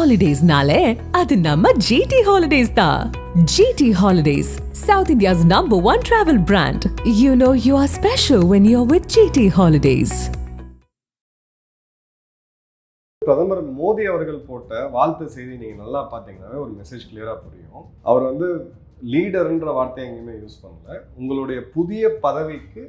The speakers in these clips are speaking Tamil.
Holidays-nale, adu namma GT Holidays da. GT Holidays, South India's #1 travel brand. You know you are special when you're with GT Holidays. பிரதமர் மோடி அவர்கள் போட்ட வாழ்த்து செய்தி நீங்கள் நல்லா பார்த்தீங்கன்னா ஒரு மெசேஜ் கிளியராக புரியும். அவர் வந்து லீடர்ன்ற வார்த்தையை எங்கேயுமே யூஸ் பண்ணல. உங்களுடைய புதிய பதவிக்கு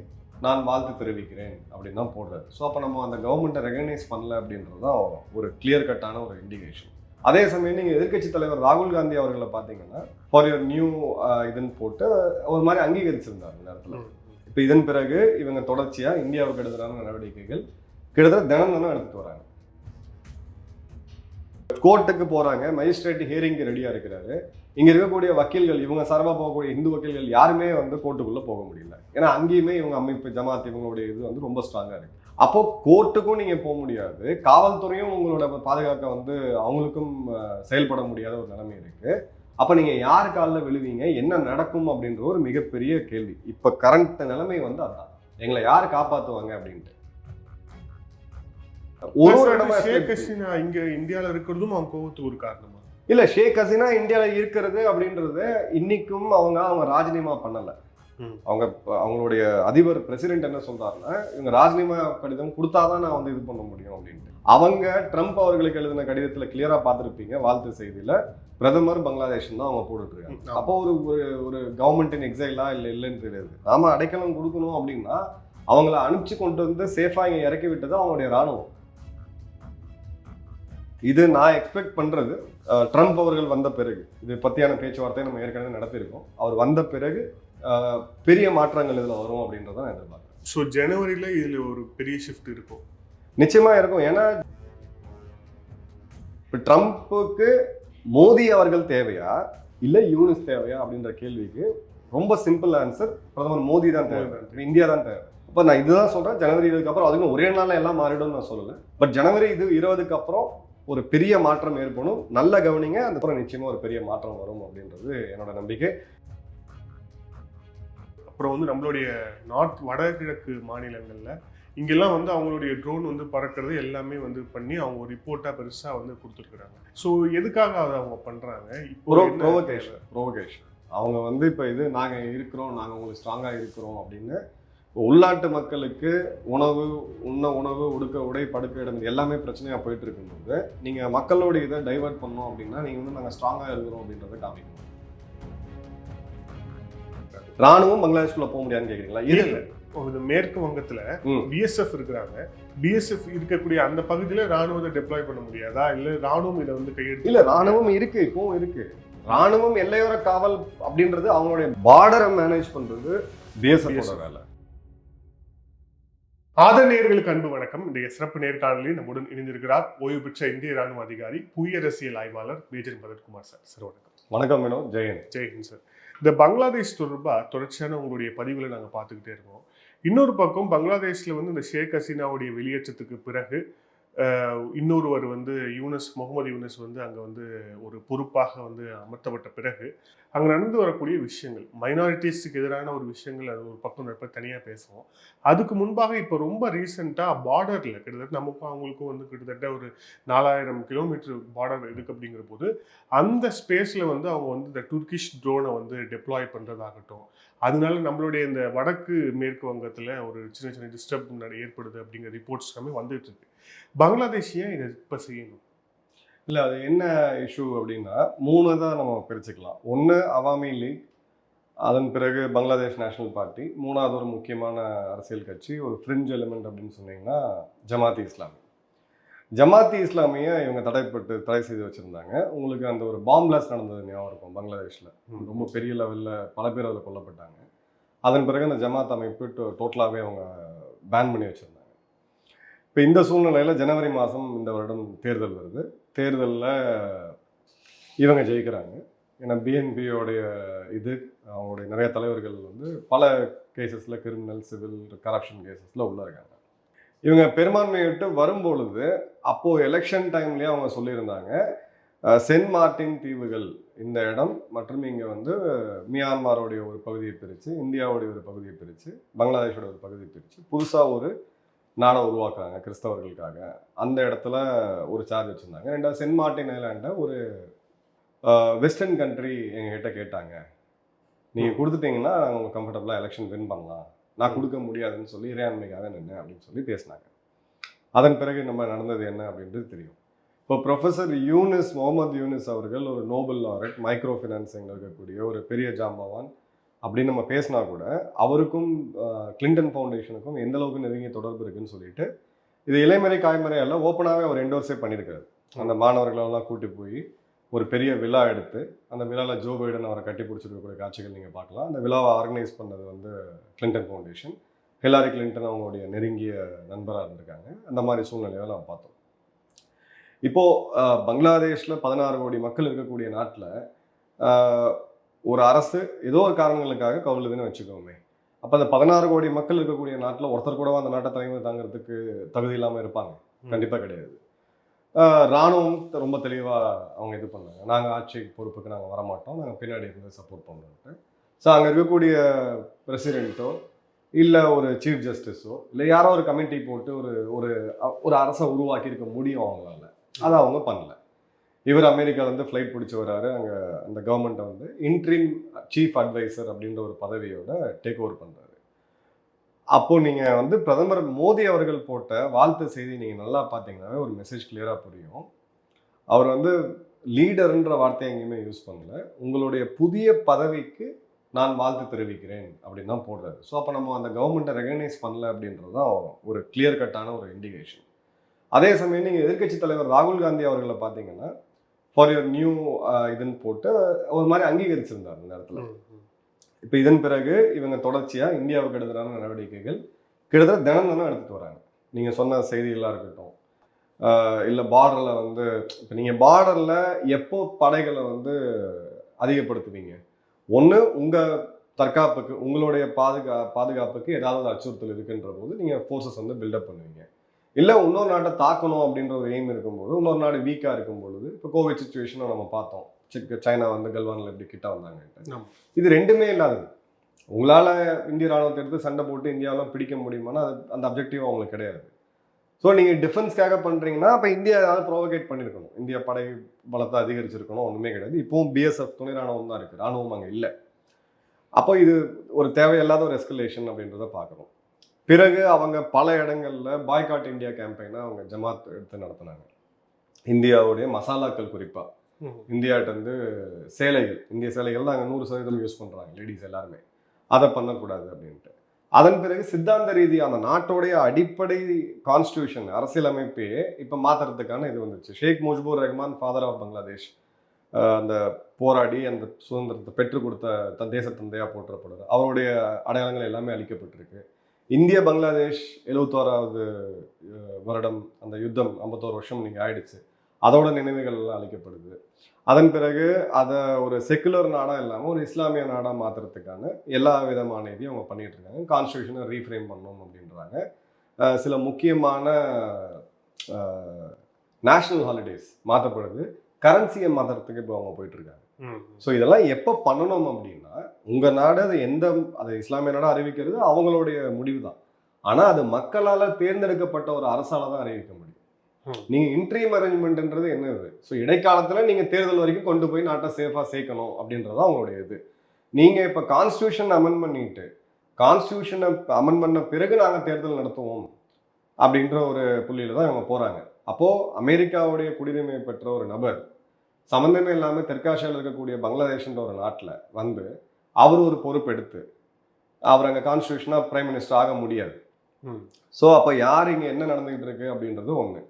நான் வாழ்த்து தெரிவிக்கிறேன் அப்படின்னு தான் போடுறாரு. ஸோ அப்போ நம்ம அந்த கவர்மெண்ட்டை ரெகனைஸ் பண்ணல அப்படின்றது தான் ஒரு கிளியர் கட்டான ஒரு இண்டிகேஷன். அதே சமயம் நீங்கள் எதிர்க்கட்சி தலைவர் ராகுல் காந்தி அவர்களை பார்த்தீங்கன்னா ஃபார் யுவர் நியூ இதுன்னு போட்டு ஒரு மாதிரி அங்கீகரிச்சிருந்தார் இந்த இடத்துல. இப்போ இதன் பிறகு இவங்க தொடர்ச்சியாக இந்தியாவுக்கு எதிரான நடவடிக்கைகள் கிட்டத்தட்ட தினம் எடுத்துட்டு வராங்க. கோர்ட்டுக்கு போறாங்க, மஜிஸ்ட்ரேட் ஹியரிங்க்கு ரெடியா இருக்கிறாரு. இங்க இருக்கக்கூடிய வக்கீல்கள், இவங்க சார்பாக போகக்கூடிய இந்து வக்கீல்கள் யாருமே வந்து கோர்ட்டுக்குள்ள போக முடியல. ஏன்னா அங்கேயுமே இவங்க அமைப்பு ஜமாத் இவங்களுடைய இது வந்து ரொம்ப ஸ்ட்ராங்கா இருக்கு. அப்போ கோர்ட்டுக்கும் நீங்க போக முடியாது, காவல்துறையும் உங்களோட பாதுகாக்க வந்து அவங்களுக்கும் செயல்பட முடியாத ஒரு நிலைமை இருக்கு. அப்ப நீங்க யாரு காலில் விழுவீங்க, என்ன நடக்கும் அப்படின்ற ஒரு மிகப்பெரிய கேள்வி. இப்ப கரண்ட் நிலைமை வந்து அதான், எங்களை யாரு காப்பாத்துவாங்க அப்படின்ட்டு. ஷேக் ஹசீனா இங்க இந்தியால இருக்கிறதும் அவங்க கோவத்துக்கு ஒரு காரணமா இல்ல. ஷேக் ஹசீனா இந்தியால இருக்கிறது அப்படின்றது இன்னைக்கும் அவங்க ராஜினாமா பண்ணல. அவங்களுடைய அதிபர் பிரசிடென்ட் என்ன சொல்றாருன்னா, இவங்க ராஜினாமா கடிதம் கொடுத்தாதான் நான் வந்து இது பண்ண முடியும் அப்படின்ட்டு. அவங்க ட்ரம்ப் அவர்களுக்கு எழுதின கடிதத்துல கிளியரா பார்த்துருப்பீங்க, வாழ்த்து செய்தியில பிரதமர் பங்களாதேஷ் தான் அவங்க போட்டுட்டு இருக்காங்க. அப்போ ஒரு கவர்மெண்ட் எக்ஸைலா இல்லைன்னு தெரியாது. நாம அடைக்கலம் கொடுக்கணும் அப்படின்னா அவங்கள அனுப்பிச்சு கொண்டு வந்து சேஃபா இங்க இறக்கி விட்டது அவங்களுடைய ராணுவம். இது நான் எக்ஸ்பெக்ட் பண்றது ட்ரம்ப் அவர்கள் வந்த பிறகு, இது பத்தியான பேச்சுவார்த்தை நம்ம ஏற்கனவே நடத்திருக்கோம். அவர் வந்த பிறகு பெரிய மாற்றங்கள் இதுல வரும் அப்படின்றத நான் எதிர்பார்க்கிறேன். ஸோ ஜனவரியில இதுல ஒரு பெரிய ஷிஃப்ட் இருக்கும், நிச்சயமா இருக்கும். ஏன்னா ட்ரம்ப்புக்கு மோடி அவர்கள் தேவையா இல்ல யூனிஸ் தேவையா அப்படின்ற கேள்விக்கு ரொம்ப சிம்பிள் ஆன்சர், பிரதமர் மோடி தான் தேவை, இந்தியா தான் தேவை. இப்போ நான் இதுதான் சொல்றேன், ஜனவரி 20க்கு அப்புறம் அதுக்கு ஒரே நாள்ல எல்லாம் மாறிடும் நான் சொல்லல. பட் ஜனவரி 20க்கு அப்புறம் ஒரு பெரிய மாற்றம் ஏற்படும். நல்ல கவனிங்க, அந்த அப்புறம் நிச்சயமா ஒரு பெரிய மாற்றம் வரும் அப்படின்றது என்னோட நம்பிக்கை. அப்புறம் வந்து நம்மளுடைய வடகிழக்கு மாநிலங்கள்ல இங்கெல்லாம் வந்து அவங்களுடைய ட்ரோன் வந்து பறக்கிறது எல்லாமே வந்து பண்ணி அவங்க ஒரு ரிப்போர்ட்டா பெருசா வந்து கொடுத்துருக்குறாங்க. ஸோ எதுக்காக அதை அவங்க பண்றாங்க? ப்ரோவகேஷன். அவங்க வந்து இப்போ இது நாங்க இருக்கிறோம், நாங்க உங்களுக்கு ஸ்ட்ராங்கா இருக்கிறோம் அப்படின்னு உள்நாட்டு மக்களுக்கு உணவு உடுக்க உடை படுக்க இடம் எல்லாமே பிரச்சனையா போயிட்டு இருக்கும்போது நீங்க மக்களோட இதை டைவர்ட் பண்ணோம் அப்படின்னா நீங்க வந்து நாங்க ஸ்ட்ராங்கா இருக்கிறோம் அப்படின்றத காமிக்கணும். ராணுவம் பங்களாதேஷ்குள்ள போக முடியாதுன்னு கேக்குறீங்களா? இது மேற்கு வங்கத்துல பிஎஸ்எஃப் இருக்கிறாங்க. பிஎஸ்எஃப் இருக்கக்கூடிய அந்த பகுதியில ராணுவத்தை டெப்ளாய் பண்ண முடியாதா? இல்ல ராணுவம் இதை வந்து கையெழுத்து? இல்ல, ராணுவம் இருக்கு, இப்பவும் இருக்கு. ராணுவம் எல்லையோர காவல் அப்படின்றது அவங்களுடைய பார்டரை மேனேஜ் பண்றது பிஎஸ்எஃப் வேலை. ஆதரநேயர்களுக்கு அன்பு வணக்கம். இன்றைய சிறப்பு நேர்காணலில் நம்முடன் இணைந்திருக்கிறார் ஓய்வு பெற்ற இந்திய ராணுவ அதிகாரி, புவியரசியல் ஆய்வாளர் மேஜர் பதத்குமார் சார். சார் வணக்கம். வணக்கம் மேடம். ஜெயஹிந்த். ஜெயஹிந்த் சார். இந்த பங்களாதேஷ் தொடர்பாக தொடர்ச்சியான உங்களுடைய பதிவுகளை நாங்கள் பார்த்துக்கிட்டே இருக்கோம். இன்னொரு பக்கம் பங்களாதேஷில் வந்து இந்த ஷேக் ஹசீனாவுடைய வெளியேற்றத்துக்கு பிறகு இன்னொருவர் வந்து முகமது யூனஸ் வந்து அங்கே வந்து ஒரு பொறுப்பாக வந்து அமர்த்தப்பட்ட பிறகு அங்கே நடந்து வரக்கூடிய விஷயங்கள், மைனாரிட்டிஸுக்கு எதிரான ஒரு விஷயங்கள், அது ஒரு பக்கம் நடப்ப தனியாக பேசுவோம். அதுக்கு முன்பாக இப்போ ரொம்ப ரீசெண்டாக பார்டரில் கிட்டத்தட்ட நமக்கும் அவங்களுக்கும் வந்து கிட்டத்தட்ட ஒரு 4000 கிலோமீட்டர் பார்டர் இருக்குது. அப்படிங்கிற போது அந்த ஸ்பேஸில் வந்து அவங்க வந்து இந்த துர்கிஷ் ட்ரோனை வந்து டெப்ளாய் பண்ணுறதாகட்டும், அதனால நம்மளுடைய இந்த வடக்கு மேற்கு வங்கத்தில் ஒரு சின்ன சின்ன டிஸ்டர்ப் ஏற்படுது அப்படிங்கிற ரிப்போர்ட்ஸ் எல்லாமே வந்துட்டு இருக்கு. பங்களாதேஷ் ஏன் இதை இப்போ செய்யணும்? இல்லை, அது என்ன இஷ்யூ அப்படின்னா 3 தான் நம்ம பிரிச்சுக்கலாம். ஒன்று அவாமி லீக், அதன் பிறகு பங்களாதேஷ் நேஷனல் பார்ட்டி, 3வது ஒரு முக்கியமான அரசியல் கட்சி, ஒரு ஃப்ரிஞ்ச் எலிமெண்ட் அப்படின்னு சொன்னீங்கன்னா ஜமாத் இஸ்லாமி. ஜமாத் இஸ்லாமியை இவங்க தடை செய்து வச்சுருந்தாங்க. உங்களுக்கு அந்த ஒரு பாம் பிளாஸ்ட் நடந்தது ஞாபகம் இருக்கும் பங்களாதேஷில். ரொம்ப பெரிய லெவலில் பல பேர் அதில் கொல்லப்பட்டாங்க. அதன் பிறகு அந்த ஜமாத் அமைப்பு டோட்டலாகவே அவங்க பேன் பண்ணி வச்சுருந்தாங்க. இப்போ இந்த சூழ்நிலையில் ஜனவரி மாதம் இந்த வருடம் தேர்தல் வருது. தேர்தலில் இவங்க ஜெயிக்கிறாங்க. ஏன்னா பிஎன்பியோடைய அவங்களுடைய நிறைய தலைவர்கள் வந்து பல கேசஸில் கிரிமினல், சிவில், கரப்ஷன் கேசஸில் உள்ளே இருக்காங்க. இவங்க பெரும்பான்மையை விட்டு வரும்பொழுது அப்போது எலெக்ஷன் டைம்லேயே அவங்க சொல்லியிருந்தாங்க, சென்ட் மார்ட்டின் தீவுகள் இந்த இடம் மற்றும் இங்கே வந்து மியான்மரோடைய ஒரு பகுதியை பிரித்து, இந்தியாவுடைய ஒரு பகுதியை பிரித்து, பங்களாதேஷோட ஒரு பகுதியை பிரித்து புதுசாக ஒரு நாடை உருவாக்குறாங்க கிறிஸ்தவர்களுக்காக. அந்த இடத்துல ஒரு சார்ஜ் வச்சுருந்தாங்க. ரெண்டாவது சென்ட் மார்ட்டின் ஐலாண்டை ஒரு வெஸ்டர்ன் கண்ட்ரி எங்ககிட்ட கேட்டாங்க, நீங்கள் கொடுத்துட்டீங்கன்னா நாங்கள் உங்கள் கம்ஃபர்டபுளாக எலெக்ஷன் வின் பண்ணலாம், நான் கொடுக்க முடியாதுன்னு சொல்லி இறையாண்மைக்காக நின்று அப்படின்னு சொல்லி பேசினாங்க. அதன் பிறகு நம்ம நடந்தது என்ன அப்படின்றது தெரியும். இப்போ ப்ரொஃபஸர் முகமது யூனிஸ் அவர்கள் ஒரு நோபல் லாரட், மைக்ரோ ஃபினான்சிங்கில் இருக்கக்கூடிய ஒரு பெரிய ஜாம்பவான் அப்படின்னு நம்ம பேசினா கூட அவருக்கும் கிளின்டன் ஃபவுண்டேஷனுக்கும் எந்த அளவுக்கு நெருங்கிய தொடர்பு இருக்குன்னு சொல்லிட்டு இது இலைமறை காய்மறை எல்லாம் ஓப்பனாகவே அவர் என்டோர்ஸே பண்ணியிருக்காரு. அந்த மாணவர்களெல்லாம் கூட்டி போய் ஒரு பெரிய விழா எடுத்து அந்த விழாவில் ஜோ பைடன் அவரை கட்டி பிடிச்சிருக்கக்கூடிய காட்சிகள் நீங்கள் பார்க்கலாம். அந்த விழாவை ஆர்கனைஸ் பண்ணது வந்து கிளின்டன் ஃபவுண்டேஷன். ஹிலாரி கிளின்டன் அவங்களுடைய நெருங்கிய நண்பராக இருந்திருக்காங்க. அந்த மாதிரி சூழ்நிலையை நம்ம பார்த்தோம். இப்போது பங்களாதேஷில் 16 கோடி மக்கள் இருக்கக்கூடிய நாட்டில் ஒரு அரசு ஏதோ ஒரு காரணங்களுக்காக கவுளுதுன்னு வச்சுக்கோமே. அப்போ அந்த 16 கோடி மக்கள் இருக்கக்கூடிய நாட்டில் ஒருத்தர் கூடவா அந்த நாட்டை தலைமை தாங்கிறதுக்கு தகுதி இல்லாமல் இருப்பாங்க? கண்டிப்பாக கிடையாது. இராணுவம் ரொம்ப தெளிவாக அவங்க இது பண்ணாங்க, நாங்கள் ஆட்சி பொறுப்புக்கு நாங்கள் வரமாட்டோம், நாங்கள் பின்னாடி இருந்து சப்போர்ட் பண்ணுறோன்ட்டு. ஸோ அங்கே இருக்கக்கூடிய பிரசிடெண்ட்டோ இல்லை ஒரு சீஃப் ஜஸ்டிஸோ இல்லை யாரோ ஒரு கமிட்டி போட்டு ஒரு ஒரு ஒரு அரசை உருவாக்கி இருக்க முடியும் அவங்களால. அதை அவங்க பண்ணல. இவர் அமெரிக்காவிலேருந்து ஃப்ளைட் பிடிச்சி வராரு. அங்கே அந்த கவர்மெண்ட்டை வந்து இன்ட்ரீம் சீஃப் அட்வைசர் அப்படின்ற ஒரு பதவியோட டேக் ஓவர் பண்ணுறாரு. அப்போது நீங்கள் வந்து பிரதமர் மோடி அவர்கள் போட்ட வாழ்த்து செய்தி நீங்கள் நல்லா பார்த்தீங்கன்னாவே ஒரு மெசேஜ் கிளியராக புரியும். அவர் வந்து லீடர்ன்ற வார்த்தையை எங்கேயுமே யூஸ் பண்ணல, உங்களுடைய புதிய பதவிக்கு நான் வாழ்த்து தெரிவிக்கிறேன் அப்படின்னு தான் போடுறாரு. ஸோ அப்போ நம்ம அந்த கவர்மெண்ட்டை ரெகனைஸ் பண்ணல அப்படின்றது தான் ஒரு கிளியர் கட்டான ஒரு இண்டிகேஷன். அதே சமயம் நீங்கள் எதிர்க்கட்சி தலைவர் ராகுல் காந்தி அவர்களை பார்த்தீங்கன்னா ஃபார் யுவர் நியூ இதுன்னு போட்டு ஒரு மாதிரி அங்கீகரிச்சிருந்தார் இந்த இடத்துல. இப்போ இதன் பிறகு இவங்க தொடர்ச்சியாக இந்தியாவுக்கு எதிரான நடவடிக்கைகள் கிட்டத்தட்ட தினம் எடுத்துகிட்டு வராங்க. நீங்கள் சொன்ன செய்திகளாக இருக்கட்டும், இல்லை பார்டரில் வந்து இப்போ நீங்கள் பார்டரில் எப்போ படைகளை வந்து அதிகப்படுத்துவீங்க? ஒன்று உங்கள் தற்காப்புக்கு, உங்களுடைய பாதுகாப்புக்கு ஏதாவது அச்சுறுத்தல் இருக்குன்ற போது நீங்கள் ஃபோர்ஸஸ் வந்து பில்டப் பண்ணுவீங்க. இல்லை இன்னொரு நாட்டை தாக்கணும் அப்படின்ற ஒரு எய்ம் இருக்கும்போது, இன்னொரு நாடு வீக்காக இருக்கும் பொழுது, இப்போ கோவிட் சுச்சுவேஷனை நம்ம பார்த்தோம், சைனா வந்து கல்வானில் எப்படி கிட்ட வந்தாங்கன்ட்டு. இது ரெண்டுமே இல்லாதது. உங்களால் இந்திய ராணுவத்தை எடுத்து சண்டை போட்டு இந்தியாவெலாம் பிடிக்க முடியுமானா அது அந்த அப்ஜெக்டிவ் அவங்களுக்கு கிடையாது. ஸோ நீங்கள் டிஃபென்ஸ்க்காக பண்ணுறீங்கன்னா அப்போ இந்தியா ஏதாவது ப்ரோவோகேட் பண்ணியிருக்கணும், இந்தியா படை பலத்தை அதிகரிச்சிருக்கணும். ஒன்றுமே கிடையாது. இப்போவும் பிஎஸ்எஃப் துணை ராணுவம் தான் இருக்குது, ராணுவம் அங்கே இல்லை. அப்போ இது ஒரு தேவையில்லாத ஒரு எஸ்கலேஷன் அப்படின்றத பார்க்குறோம். பிறகு அவங்க பல இடங்களில் பாய்காட் இந்தியா கேம்பெயினை அவங்க ஜமாத் எடுத்து நடத்தினாங்க. இந்தியாவுடைய மசாலாக்கள், குறிப்பாக இந்தியாட்ட வந்து சேலைகள், இந்திய சேலைகள் தான் அங்கே 100% யூஸ் பண்ணுறாங்க லேடிஸ் எல்லாருமே, அதை பண்ணக்கூடாது அப்படின்ட்டு. அதன் பிறகு சித்தாந்த ரீதி அந்த நாட்டோடைய அடிப்படை கான்ஸ்டியூஷன், அரசியலமைப்பே இப்போ மாற்றுறதுக்கான இது வந்துச்சு. ஷேக் முஜிபுர் ரஹ்மான், ஃபாதர் ஆஃப் பங்களாதேஷ், அந்த போராடி அந்த சுதந்திரத்தை பெற்றுக் கொடுத்த தேச தந்தையாக போற்றப்படுது. அவருடைய அடையாளங்கள் எல்லாமே அளிக்கப்பட்டிருக்கு. இந்திய பங்களாதேஷ் 71வது வருடம் அந்த யுத்தம் 51 வருஷம் நீங்கள் ஆயிடுச்சு, அதோட நினைவுகள் எல்லாம் அளிக்கப்படுது. அதன் பிறகு அதை ஒரு செக்குலர் நாடாக இல்லாமல் ஒரு இஸ்லாமிய நாடாக மாற்றுறதுக்கான எல்லா விதமான இதையும் அவங்க பண்ணிட்டு இருக்காங்க. கான்ஸ்டியூஷனை ரீஃப்ரேம் பண்ணணும் அப்படின்றாங்க. சில முக்கியமான நேஷ்னல் ஹாலிடேஸ் மாற்றப்படுது, கரன்சியை மாற்றுறதுக்கு இப்போ அவங்க போயிட்டு இருக்காங்க. ஸோ இதெல்லாம் எப்போ பண்ணணும் அப்படின்னா, உங்கள் நாடு அதை இஸ்லாமிய நாடாக அறிவிக்கிறது அவங்களுடைய முடிவு தான். ஆனால் அது மக்களால் தேர்ந்தெடுக்கப்பட்ட ஒரு அரசால் தான் அறிவிக்க முடியும். நீங்கள் இன்ட்ரீம் அரேஞ்ச்மெண்ட்ன்றது என்னது? ஸோ இடைக்காலத்தில் நீங்கள் தேர்தல் வரைக்கும் கொண்டு போய் நாட்டை சேஃபாக சேர்க்கணும் அப்படின்றது அவங்களுடைய இது. நீங்கள் இப்போ கான்ஸ்டியூஷன் அமெண்ட் பண்ணிட்டு, கான்ஸ்டியூஷனை அமெண்ட் பண்ண பிறகு நாங்கள் தேர்தல் நடத்துவோம் அப்படின்ற ஒரு புள்ளியில் தான் இவங்க போகிறாங்க. அப்போது அமெரிக்காவுடைய குடியுரிமை பெற்ற ஒரு நபர் சம்மந்தமே இல்லாமல் தெற்காசியாவில் இருக்கக்கூடிய பங்களாதேஷ்ன்ற ஒரு நாட்டில் வந்து அவர் ஒரு பொறுப்பு எடுத்து அவர் அங்கே கான்ஸ்டியூஷனாக பிரைம் மினிஸ்டர் ஆக முடியாது. ஸோ அப்போ யார் இங்கே என்ன நடந்துகிட்டு இருக்கு அப்படின்றது ஒன்று.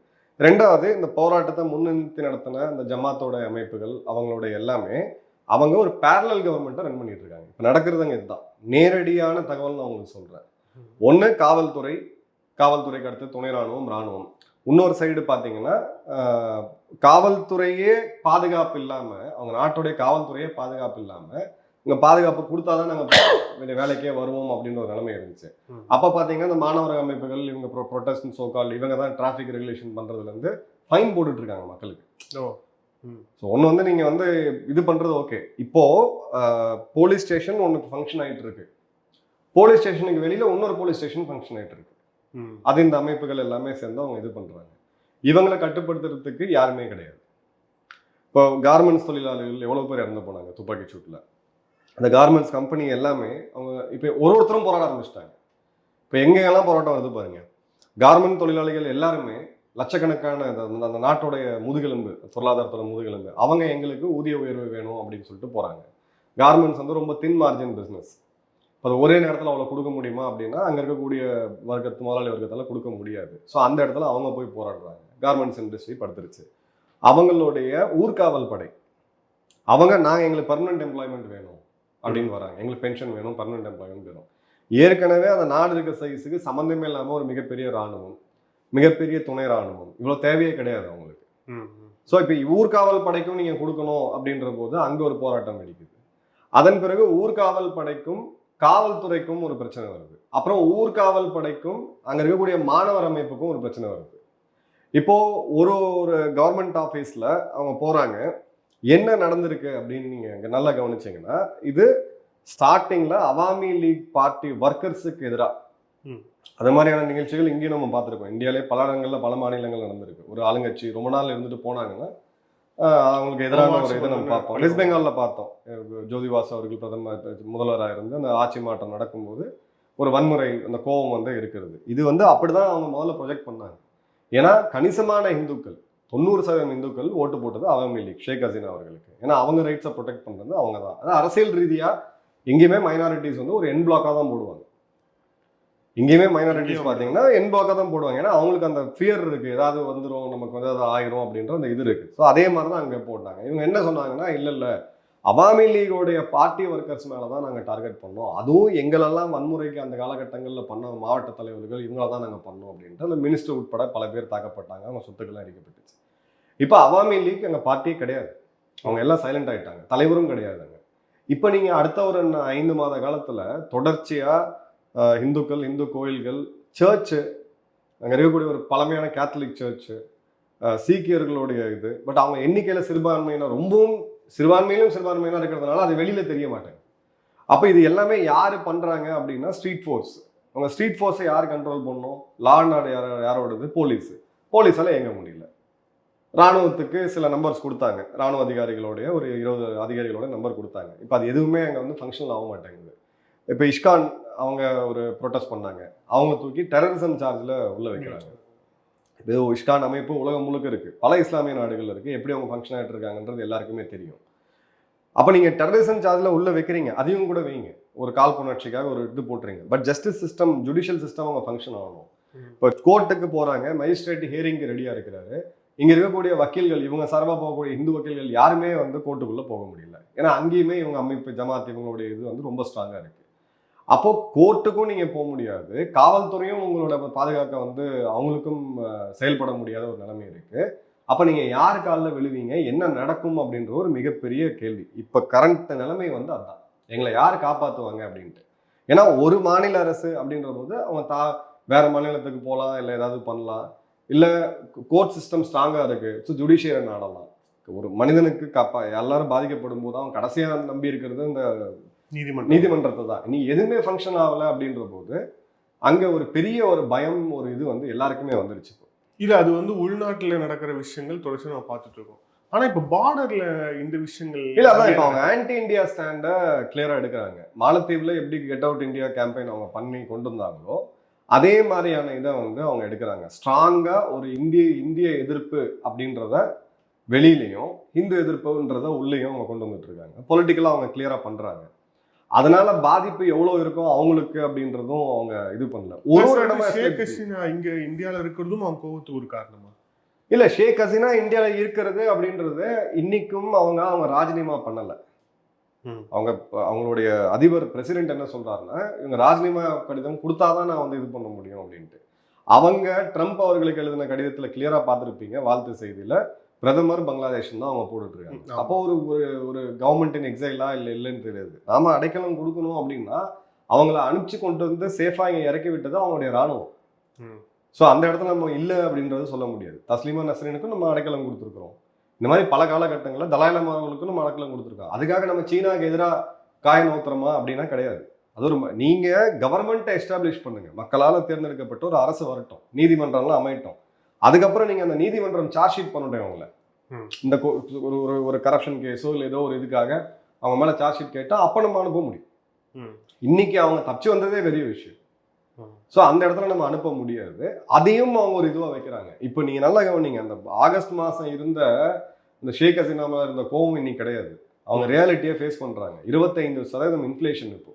ரெண்டாவது, இந்த போராட்டத்தை முன்னிறுத்தி நடத்தின இந்த ஜமாத்தோட அமைப்புகள் அவங்களோட எல்லாமே அவங்க ஒரு பேரலல் கவர்மெண்ட்டை ரன் பண்ணிட்டு இருக்காங்க. இப்போ நடக்கிறதுங்க இதுதான். நேரடியான தகவல் நான் உங்களுக்கு சொல்கிறேன். ஒன்று காவல்துறைக்கு அடுத்து துணை ராணுவம். இன்னொரு சைடு பார்த்தீங்கன்னா காவல்துறையே பாதுகாப்பு இல்லாமல், அவங்க நாட்டுடைய காவல்துறையே பாதுகாப்பு இல்லாமல், இங்கே பாதுகாப்பு கொடுத்தாதான் நாங்கள் வேலைக்கே வருவோம் அப்படின்ற ஒரு நிலைமை இருந்துச்சு. அப்போ பார்த்தீங்கன்னா இந்த மாணவர் அமைப்புகள் இவங்க ப்ரொட்டஸ்ட் சோகால் இவங்க தான் டிராஃபிக் ரெகுலேஷன் பண்ணுறதுலேருந்து ஃபைன் போட்டுட்ருக்காங்க மக்களுக்கு. ஸோ ஒன்று வந்து நீங்கள் வந்து இது பண்ணுறது ஓகே. இப்போது போலீஸ் ஸ்டேஷன் ஒன்று ஃபங்க்ஷன் ஆகிட்டு இருக்கு, போலீஸ் ஸ்டேஷனுக்கு வெளியில் இன்னொரு போலீஸ் ஸ்டேஷன் ஃபங்க்ஷன் ஆகிட்டு இருக்கு. அது இந்த அமைப்புகள் எல்லாமே சேர்ந்து அவங்க இது பண்றாங்க. இவங்களை கட்டுப்படுத்துறதுக்கு யாருமே கிடையாது. இப்போ கார்மெண்ட்ஸ் தொழிலாளர்கள் எவ்வளவு பேர் இறந்து போனாங்க துப்பாக்கி சூட்டில். அந்த கார்மெண்ட்ஸ் கம்பெனி எல்லாமே அவங்க இப்போ ஒருத்தரும் போராட ஆரம்பிச்சிட்டாங்க. இப்போ எங்கெல்லாம் போராட்டம் வருது பாருங்க. கார்மெண்ட் தொழிலாளிகள் எல்லாருமே லட்சக்கணக்கான அந்த நாட்டோடைய முதுகெலும்பு, பொருளாதாரத்தோட முதுகெலும்பு, அவங்க எங்களுக்கு ஊதிய உயர்வு வேணும் அப்படின்னு சொல்லிட்டு போறாங்க. கார்மெண்ட்ஸ் வந்து ரொம்ப தின் மார்ஜின் பிஸ்னஸ். அது ஒரே நேரத்தில் அவ்வளோ கொடுக்க முடியுமா அப்படின்னா அங்கே இருக்கக்கூடிய முதலாளி வர்க்கத்தால் கொடுக்க முடியாது. ஸோ அந்த இடத்துல அவங்க போய் போராடுறாங்க. கார்மெண்ட்ஸ் இண்டஸ்ட்ரி படுத்துருச்சு. அவங்களுடைய ஊர்காவல் படை அவங்க எங்களுக்கு பர்மனன்ட் எம்ப்ளாய்மெண்ட் வேணும் அப்படின்னு வராங்க. எங்களுக்கு பென்ஷன் வேணும், பர்மனன்ட் எம்ப்ளாய்மெண்ட் வேணும். ஏற்கனவே அந்த நாடு இருக்க சைஸுக்கு சம்மந்தமே இல்லாமல் ஒரு மிகப்பெரிய இராணுவம், மிகப்பெரிய துணை இராணுவம், இவ்வளோ தேவையே கிடையாது அவங்களுக்கு. ஸோ இப்போ ஊர்காவல் படைக்கும் நீங்கள் கொடுக்கணும் அப்படின்ற போது அங்கே ஒரு போராட்டம் வெடிக்குது. அதன் பிறகு ஊர்காவல் படைக்கும் காவல்துறைக்கும் ஒரு பிரச்சனை வருது. அப்புறம் ஊர்காவல் படைக்கும் அங்கே இருக்கக்கூடிய மாணவர் அமைப்புக்கும் ஒரு பிரச்சனை வருது. இப்போ ஒரு கவர்மெண்ட் ஆஃபீஸில் அவங்க போகிறாங்க. என்ன நடந்திருக்கு அப்படின்னு நீங்கள் அங்கே நல்லா கவனிச்சிங்கன்னா, இது ஸ்டார்டிங்கில் அவாமி லீக் பார்ட்டி ஒர்க்கர்ஸுக்கு எதிராக அது மாதிரியான நிகழ்ச்சிகள் இங்கேயும் நம்ம பார்த்துருக்கோம். இந்தியாவிலே பல இடங்களில் பல மாநிலங்கள் நடந்திருக்கு. ஒரு ஆளுங்கட்சி ரொம்ப நாள் இருந்துட்டு போனாங்கன்னா அவங்களுக்கு எதிரான ஒரு இதை நம்ம பார்ப்போம். வெஸ்ட் பெங்காலில் பார்த்தோம். ஜோதிவாசு அவர்கள் முதல்வராக இருந்து அந்த ஆட்சி மாற்றம் நடக்கும்போது ஒரு வன்முறை, அந்த கோபம் வந்து இருக்கிறது. இது வந்து அப்படிதான் அவங்க முதல்ல ப்ரொஜெக்ட் பண்ணாங்க. ஏன்னா கணிசமான இந்துக்கள், 90% இந்துக்கள் ஓட்டு போட்டது அவாமி லீக், ஷேக் ஹசீனா அவர்களுக்கு. ஏன்னா அவங்க ரைட்ஸை ப்ரொடெக்ட் பண்ணுறது அவங்க தான். அதாவது அரசியல் ரீதியாக எங்கேயுமே மைனாரிட்டிஸ் வந்து ஒரு என் பிளாக்காக தான் போடுவாங்க. இங்கேயுமே மைனாரிட்டிஸ் பார்த்தீங்கன்னா என் பிளாக்காக தான் போடுவாங்க. ஏன்னா அவங்களுக்கு அந்த ஃபியர் இருக்குது, ஏதாவது வந்துடும், நமக்கு வந்து அது ஆயிரும் அப்படின்ற அந்த இது இருக்குது. ஸோ அதே மாதிரி தான் அங்கே போட்டாங்க. இவங்க என்ன சொன்னாங்கன்னா, இல்லை அவாமி லீகோடைய பார்ட்டி ஒர்க்கர்ஸ் மேலே தான் நாங்கள் டார்கெட் பண்ணோம், அதுவும் எங்களெல்லாம் வன்முறைக்கு அந்த காலகட்டங்களில் பண்ண மாவட்ட தலைவர்கள் இவங்கள தான் நாங்கள் பண்ணோம் அப்படின்ட்டு அந்த மினிஸ்டர் உட்பட பல பேர் தாக்கப்பட்டாங்க. அவங்க சொத்துக்கள்லாம் அடிக்கப்பட்டுச்சு. இப்போ அவாமி லீக் எங்கள் பார்ட்டியே கிடையாது. அவங்க எல்லாம் சைலண்ட் ஆகிட்டாங்க, தலைவரும் கிடையாதுங்க. இப்போ நீங்கள் அடுத்த ஒரு 5 மாத காலத்தில் தொடர்ச்சியாக இந்துக்கள், இந்து கோயில்கள், சர்ச்சு, அங்கே இருக்கக்கூடிய ஒரு பழமையான கேத்தலிக் சர்ச்சு, சீக்கியர்களுடைய இது, பட் அவங்க எண்ணிக்கையில் சிறுபான்மையினர், ரொம்பவும் சிறுபான்மையிலும் இருக்கிறதுனால அது வெளியில் தெரிய மாட்டாங்க. அப்போ இது எல்லாமே யார் பண்ணுறாங்க அப்படின்னா ஸ்ட்ரீட் ஃபோர்ஸ். அவங்க ஸ்ட்ரீட் ஃபோர்ஸை யார் கண்ட்ரோல் பண்ணணும்? Law and order யாரோடது? போலீஸால் இயங்க முடியல. இராணுவத்துக்கு சில நம்பர்ஸ் கொடுத்தாங்க. இராணுவ அதிகாரிகளுடைய ஒரு 20 அதிகாரிகளோட நம்பர் கொடுத்தாங்க. இப்போ அது எதுவுமே அங்கே வந்து ஃபங்க்ஷனல் ஆக மாட்டேங்குது. இப்போ இஸ்கான் அவங்க ஒரு ப்ரொட்டஸ்ட் பண்ணாங்க. அவங்க தூக்கி டெரரிசம் சார்ஜில் உள்ள வைக்கிறாங்க. இது இஸ்கான் அமைப்பு உலகம் முழுக்க இருக்குது, பல இஸ்லாமிய நாடுகள் இருக்குது. எப்படி அவங்க ஃபங்க்ஷன் ஆகிட்டு இருக்காங்கன்றது எல்லாருக்குமே தெரியும். அப்போ நீங்கள் டெரரிசம் சார்ஜில் உள்ள வைக்கிறீங்க, அதையும் கூட வைங்க, ஒரு காழ்ப்புணர்ச்சிக்காக ஒரு இது போட்டுறீங்க. But justice system, judicial system அவங்க ஃபங்க்ஷன் ஆகணும். இப்போ கோர்ட்டுக்கு போகிறாங்க, மேஜிஸ்ட்ரேட் ஹியரிங்க்கு ரெடியாக இருக்கிறாரு. இங்கே இருக்கக்கூடிய வக்கீல்கள், இவங்க சார்பாக போகக்கூடிய இந்து வக்கீல்கள் யாருமே வந்து கோர்ட்டுக்குள்ளே போக முடியல. ஏன்னா அங்கேயுமே இவங்க அமைப்பு ஜமாத் இவங்களுடைய இது வந்து ரொம்ப ஸ்ட்ராங்காக இருக்குது. அப்போ கோர்ட்டுக்கும் நீங்கள் போக முடியாது, காவல்துறையும் உங்களோட பாதுகாக்க வந்து அவங்களுக்கும் செயல்பட முடியாத ஒரு நிலைமை இருக்குது. அப்போ நீங்கள் யார் காலில் விழுவீங்க, என்ன நடக்கும் அப்படின்ற ஒரு மிகப்பெரிய கேள்வி. இப்போ கரண்ட் நிலைமை வந்து அதுதான், எங்களை யார் காப்பாற்றுவாங்க அப்படின்ட்டு. ஏன்னா ஒரு மாநில அரசு அப்படின்ற போது அவங்க வேற மாநிலத்துக்கு போகலாம், இல்லை ஏதாவது பண்ணலாம், இல்லை கோர்ட் சிஸ்டம் ஸ்ட்ராங்காக இருக்குது, ஸோ ஜுடிஷியரை நாடலாம். ஒரு மனிதனுக்கு எல்லாரும் பாதிக்கப்படும் போது அவன் கடைசியாக நம்பி இருக்கிறது இந்த நீதிமன்றத்தை தான். நீ எதுவுமே ஃபங்க்ஷன் ஆகலை அப்படின்ற போது அங்கே ஒரு பெரிய ஒரு பயம், ஒரு இது வந்து எல்லாருக்குமே வந்துருச்சு. இல்லை, அது வந்து உள்நாட்டில் நடக்கிற விஷயங்கள் தொடர்ச்சி நம்ம பார்த்துட்டு இருக்கோம். ஆனால் இப்போ பார்டரில் இந்த விஷயங்கள் இல்லை, அதான் இப்போ அவங்க ஆன்டி இண்டியா ஸ்டாண்டை கிளியராக எடுக்கிறாங்க. மாலத்தீவில் எப்படி கெட் அவுட் இண்டியா கேம்பெயின் அவங்க பண்ணி கொண்டு வந்தாங்களோ அதே மாதிரியான இதை வந்து அவங்க எடுக்கிறாங்க. ஸ்ட்ராங்காக ஒரு இந்திய எதிர்ப்பு அப்படின்றத வெளியிலையும், இந்து எதிர்ப்புன்றத உள்ளேயும் அவங்க கொண்டு வந்துட்டு இருக்காங்க. பொலிட்டிக்கலாக அவங்க கிளியராக பண்ணுறாங்க. அதனால பாதிப்பு எவ்வளவு இருக்கும் அவங்களுக்கு அப்படின்றதும் அவங்க இது பண்ணல. ஒரு இடமா ஷேக் ஹசீனா இங்க இந்தியாவில் இருக்கிறதும் அவங்க கோவத்துக்கு ஒரு காரணமா? இல்ல, ஷேக் ஹசீனா இந்தியாவில் இருக்கிறது அப்படின்றது இன்னைக்கும் அவங்க ராஜினாமா பண்ணல. அவங்களுடைய அதிபர் பிரசிடென்ட் என்ன சொல்றாருன்னா, இவங்க ராஜினாமா கடிதம் கொடுத்தாதான் நான் வந்து இது பண்ண முடியும் அப்படின்ட்டு. அவங்க ட்ரம்ப் அவர்களுக்கு எழுதின கடிதத்துல கிளியரா பார்த்துருப்பீங்க, வாழ்த்து செய்தியில பிரதமர் பங்களாதேஷ் தான் அவங்க போட்டுட்டு இருக்காங்க. அப்போ ஒரு கவர்மெண்ட் எக்ஸைலா இல்லைன்னு தெரியாது. நாம அடைக்கலம் கொடுக்கணும் அப்படின்னா அவங்கள அனுப்பிச்சு கொண்டு வந்து சேஃபா இங்க இறக்கி விட்டது அவங்களுடைய ராணுவம். ஸோ அந்த இடத்துல நம்ம இல்லை அப்படின்றது சொல்ல முடியாது. தஸ்லீமா நஸ்ரீனுக்கும் நம்ம அடைக்கலம் கொடுத்துருக்குறோம். இந்த மாதிரி பல காலகட்டங்களில் தலாய் லாமா அவர்களுக்கும் நம்ம அடைக்கலம் கொடுத்துருக்கோம். அதுக்காக நம்ம சீனாவுக்கு எதிராக காய நோத்துறோமா அப்படின்னா கிடையாது. அது ஒரு நீங்க கவர்மெண்ட்டை எஸ்டாப்ளிஷ் பண்ணுங்க, மக்களால் தேர்ந்தெடுக்கப்பட்ட ஒரு அரசு வரட்டும், நீதிமன்றம்லாம் அமையட்டும், அதுக்கப்புறம் நீங்க அந்த நீதிமன்றம் சார்ஜ் ஷீட் பண்ணட்டும் அவங்கள. இந்த ஒரு ஒரு கரப்ஷன் கேஸோ இல்லை ஏதோ ஒரு இதுக்காக அவங்க மேல சார்ஜ் ஷீட் கேட்டா அப்ப நம்ம அனுப்ப முடியும். இன்னைக்கு அவங்க தப்பிச்சு வந்ததே பெரிய விஷயம். ஸோ அந்த இடத்துல நம்ம அனுப்ப முடியாது. அதையும் அவங்க ஒரு இதுவா வைக்கிறாங்க. இப்போ நீங்க நல்லா கவனிங்க, அந்த ஆகஸ்ட் மாசம் இருந்த இந்த ஷேக் ஹசீனா மேல இருந்த கோவம் இன்னைக்கு கிடையாது. அவங்க ரியாலிட்டியை ஃபேஸ் பண்றாங்க. 25% இன்ஃப்ளேஷன் இப்போ.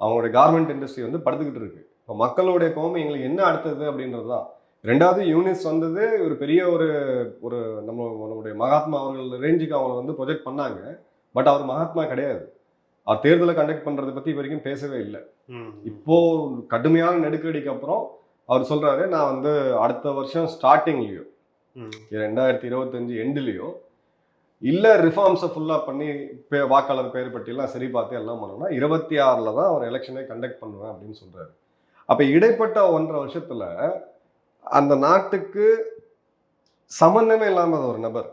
அவங்களுடைய கார்மெண்ட் இண்டஸ்ட்ரி வந்து படுத்துக்கிட்டு இருக்கு. இப்போ மக்களுடைய கோவம் எங்களுக்கு என்ன அடுத்தது அப்படின்றது தான். ரெண்டாவது யூனிஸ் வந்தது ஒரு பெரிய ஒரு ஒரு நம்மளுடைய மகாத்மா அவர்கள் ரேஞ்சுக்கு அவங்க வந்து ப்ரொஜெக்ட் பண்ணாங்க. பட் அவர் மகாத்மா கிடையாது. அவர் தேர்தலை கண்டக்ட் பண்றதை பத்தி வரைக்கும் பேசவே இல்லை. இப்போ கடுமையான நெருக்கடிக்கு அப்புறம் அவர் சொல்றாரு, நான் வந்து அடுத்த வருஷம் ஸ்டார்டிங்லயோ 2025 எண்ட்லயோ இல்ல ரிஃபார்ம்ஸை ஃபுல்லா பண்ணி வாக்காளர் பேர் பட்டியெல்லாம் சரி பார்த்து எல்லாம் பண்ணணும்னா 26 தான் அவர் எலெக்ஷனை கண்டக்ட் பண்ணுவேன் அப்படின்னு சொல்றாரு. அப்ப இடைப்பட்ட 1.5 வருஷத்துல அந்த நாட்டுக்கு சம்பந்தமே இல்லாம ஒரு நபர்,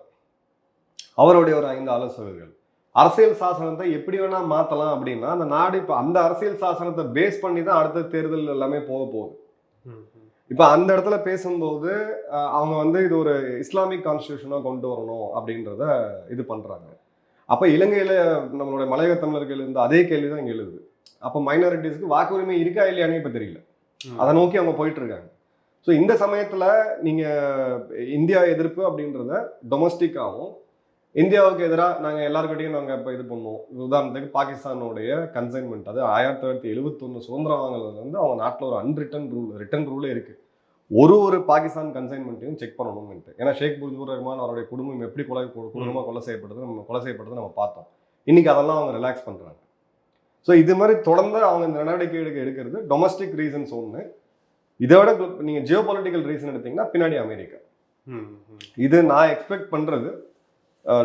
அவருடைய ஒரு 5 ஆலோசகர்கள் அரசியல் சாசனத்தை எப்படி வேணா மாத்தலாம் அப்படின்னா அந்த நாடு இப்ப அந்த அரசியல் சாசனத்தை பேஸ் பண்ணி தான் அடுத்த தேர்தல் எல்லாமே போக போகுது. இப்ப அந்த இடத்துல பேசும்போது அவங்க வந்து இது ஒரு இஸ்லாமிக் கான்ஸ்டியூஷனா கொண்டு வரணும் அப்படின்றத இது பண்றாங்க. அப்ப இலங்கையில நம்மளுடைய மலையக தமிழர்கள் இருந்த அதே கேள்விதான் இங்க எழுது. அப்ப மைனாரிட்டிஸ்க்கு வாக்குரிமை இருக்கா இல்லையானே இப்ப தெரியல. அதை நோக்கி அவங்க போயிட்டு இருக்காங்க. ஸோ இந்த சமயத்துல நீங்க இந்தியா எதிர்ப்பு அப்படின்றத டொமஸ்டிக்காகவும் இந்தியாவுக்கு எதிராக நாங்கள் எல்லாருக்கிட்டையும் நாங்கள் இப்போ இது பண்ணுவோம். உதாரணத்துக்கு பாகிஸ்தானுடைய கன்சைன்மெண்ட், அது 1971 சுதந்திரம் வாங்குறதுல இருந்து அவங்க நாட்டில் ஒரு ரிட்டன் ரூலே இருக்கு. ஒரு பாகிஸ்தான் கன்சைன்மெண்ட்டையும் செக் பண்ணணும்ட்டு. ஏன்னா ஷேக் முஜிபுர் ரஹ்மான் அவருடைய குடும்பம் எப்படி குடும்பமாக கொலை செய்யப்பட்டது நம்ம பார்த்தோம். இன்னைக்கு அதெல்லாம் அவங்க ரிலாக்ஸ் பண்றாங்க. ஸோ இது மாதிரி தொடர்ந்து அவங்க இந்த நடவடிக்கை எடுக்கிறது டொமஸ்டிக் ரீசன்ஸ் ஒன்று. இதோட நீங்க ஜியோ பொலிட்டிக்கல் ரீசன் எடுத்தீங்கன்னா பின்னாடி அமெரிக்கா. இது நான் எக்ஸ்பெக்ட் பண்றது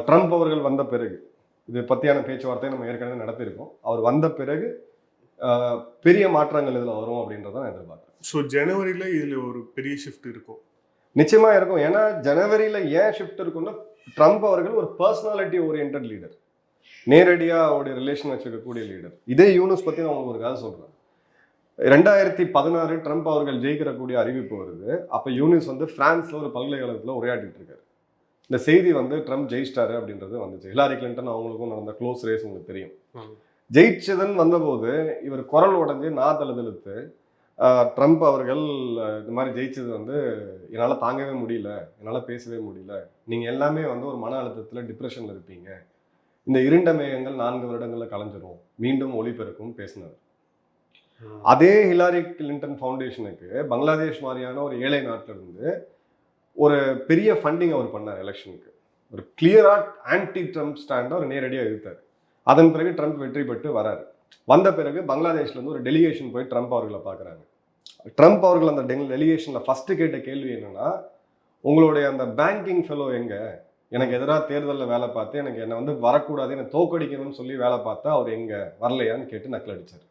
ட்ரம்ப் அவர்கள் வந்த பிறகு இது பற்றியான பேச்சுவார்த்தை நம்ம ஏற்கனவே நடத்தியிருக்கோம். அவர் வந்த பிறகு பெரிய மாற்றங்கள் இதில் வரும் அப்படின்றத நான் எதிர்பார்க்குறேன். ஸோ ஜனவரியில் இதில் ஒரு பெரிய ஷிஃப்ட் இருக்கும், நிச்சயமாக இருக்கும். ஏன்னா ஜனவரியில் ஏன் ஷிஃப்ட் இருக்குன்னா ட்ரம்ப் அவர்கள் ஒரு பர்சனாலிட்டி ஓரியன்ட் லீடர், நேரடியாக அவருடைய ரிலேஷன் வச்சுக்கக்கூடிய லீடர். இதே யூனிஸ் பற்றி நான் உங்களுக்கு ஒரு கதை சொல்கிறேன். 2016 ட்ரம்ப் அவர்கள் ஜெயிக்கிறக்கூடிய அறிவிப்பு வருது. அப்போ யூனிஸ் வந்து பிரான்ஸ்ல ஒரு பல்கலைக்கழகத்தில் உரையாடிட்டு இருக்காரு. இந்த செய்தி வந்து ட்ரம்ப் ஜெயிச்சிட்டாரு அப்படின்றது வந்துச்சு. ஹிலாரி கிளின்டன் அவங்களுக்கும் நடந்த க்ளோஸ் ரேஸ் உங்களுக்கு தெரியும். ஜெயிச்சதுன்னு வந்தபோது இவர் குரல் உடஞ்சி நான் தழுதழுத்து ட்ரம்ப் அவர்கள் இந்த மாதிரி ஜெயிச்சது வந்து என்னால் தாங்கவே முடியல, என்னால் பேசவே முடியல, நீங்கள் எல்லாமே வந்து ஒரு மன அழுத்தத்தில் டிப்ரெஷனில் இருப்பீங்க, இந்த இருண்ட மேகங்கள் 4 வருடங்களில் கலைஞ்சிரும், மீண்டும் ஒளிபெருக்கும் பேசினார். அதே ஹிலாரி கிளின்டன் ஃபவுண்டேஷனுக்கு பங்களாதேஷ் மாதிரியான ஒரு ஏழை நாட்டில இருந்து ஒரு பெரிய ஃபண்டிங் அவர் பண்ணார். எலெக்ஷனுக்கு ஒரு கிளியரா ஆன்டி ட்ரம்ப் ஸ்டாண்ட் அவர் நேரடியாக எதிர்த்தார். அதன் பிறகு ட்ரம்ப் வெற்றி பெற்று வராரு. வந்த பிறகு பங்களாதேஷ்ல இருந்து ஒரு டெலிகேஷன் போய் ட்ரம்ப் அவர்களை பார்க்குறாங்க. ட்ரம்ப் அவர்கள் அந்த டெலிகேஷன்ல ஃபர்ஸ்ட் கேட்ட கேள்வி என்னன்னா, உங்களுடைய அந்த பேங்கிங் ஃபெலோ எங்க, எனக்கு எதிராக தேர்தலில் வேலை பார்த்து எனக்கு என்னை வந்து வரக்கூடாது, என்னை தோக்கடிக்கணும்னு சொல்லி வேலை பார்த்தா அவர் எங்க வரலையான்னு கேட்டு நக்கல் அடிச்சார்.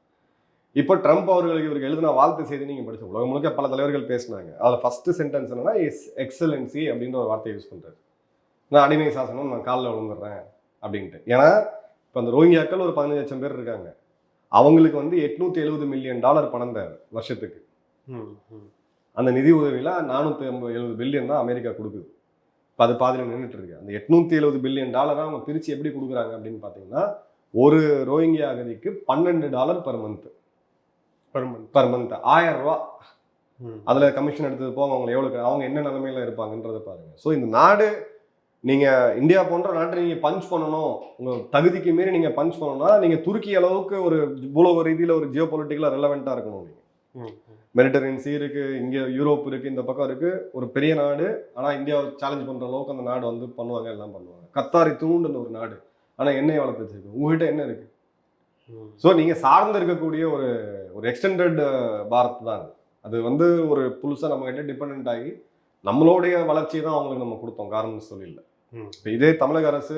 இப்போ ட்ரம்ப் அவர்களுக்கு இவருக்கு எழுதின வாழ்த்து செய்தி நீங்கள் படிச்சு உலகம் முழுக்க பல தலைவர்கள் பேசினாங்க. அதில் ஃபர்ஸ்ட் சென்டென்ஸ் என்னன்னா எக்ஸலன்சி அப்படின்ற ஒரு வார்த்தையை யூஸ் பண்ணுறாரு. நான் அடிமை சாசனம் நான் காலில் விழுந்துடுறேன் அப்படின்ட்டு. ஏன்னா இப்போ அந்த ரோஹிங்கியாக்கள் ஒரு 15 லட்சம் பேர் இருக்காங்க. அவங்களுக்கு வந்து $870 மில்லியன் பணம் தேவை வருஷத்துக்கு. அந்த நிதி உதவியில் 470 பில்லியன் தான் அமெரிக்கா கொடுக்குது. இப்போ அது பாதியில் நின்றுட்டு இருக்கு. அந்த $870 பில்லியன் அவங்க பிரித்து எப்படி கொடுக்குறாங்க அப்படின்னு பார்த்தீங்கன்னா, ஒரு ரோஹிங்கியா அகதிக்கு $12 பர் மந்த் 1000 ரூபா. அதுல கமிஷன் எடுத்தது போக அவங்க எவ்வளவு, அவங்க என்ன நிலைமையில இருப்பாங்கன்றத பாருங்க. ஸோ இந்த நாடு, நீங்க இந்தியா போன்ற நாட்டை நீங்க பஞ்ச் பண்ணணும், உங்க தகுதிக்கு மீறி நீங்க பஞ்ச் பண்ணணும்னா நீங்க துருக்கி அளவுக்கு ஒரு உலக ரீதியில ஒரு ஜியோ பொலிட்டிக்கலா ரெலவெண்டா இருக்கணும். நீங்க மெடிட்டரேனியன் சீ இருக்கு, இங்க யூரோப் இருக்கு, இந்த பக்கம் இருக்கு, ஒரு பெரிய நாடு. ஆனா இந்தியாவை சேலஞ்ச் பண்ற அளவுக்கு அந்த நாடு வந்து பண்ணுவாங்க, எல்லாம் பண்ணுவாங்க. கத்தாரி தூண்டுன்னு ஒரு நாடு, ஆனா எண்ணெய் வளர்த்து வச்சிருக்கு. உங்ககிட்ட என்ன இருக்கு? ஸோ நீங்கள் சார்ந்து இருக்கக்கூடிய ஒரு எக்ஸ்டெண்டட் பாரத் தான் அது வந்து ஒரு புதுசாக நம்ம கிட்ட டிபெண்ட் ஆகி நம்மளுடைய வளர்ச்சியை தான் அவங்களுக்கு நம்ம கொடுத்தோம், காரணம் சொல்லியில்ல. இப்போ இதே தமிழக அரசு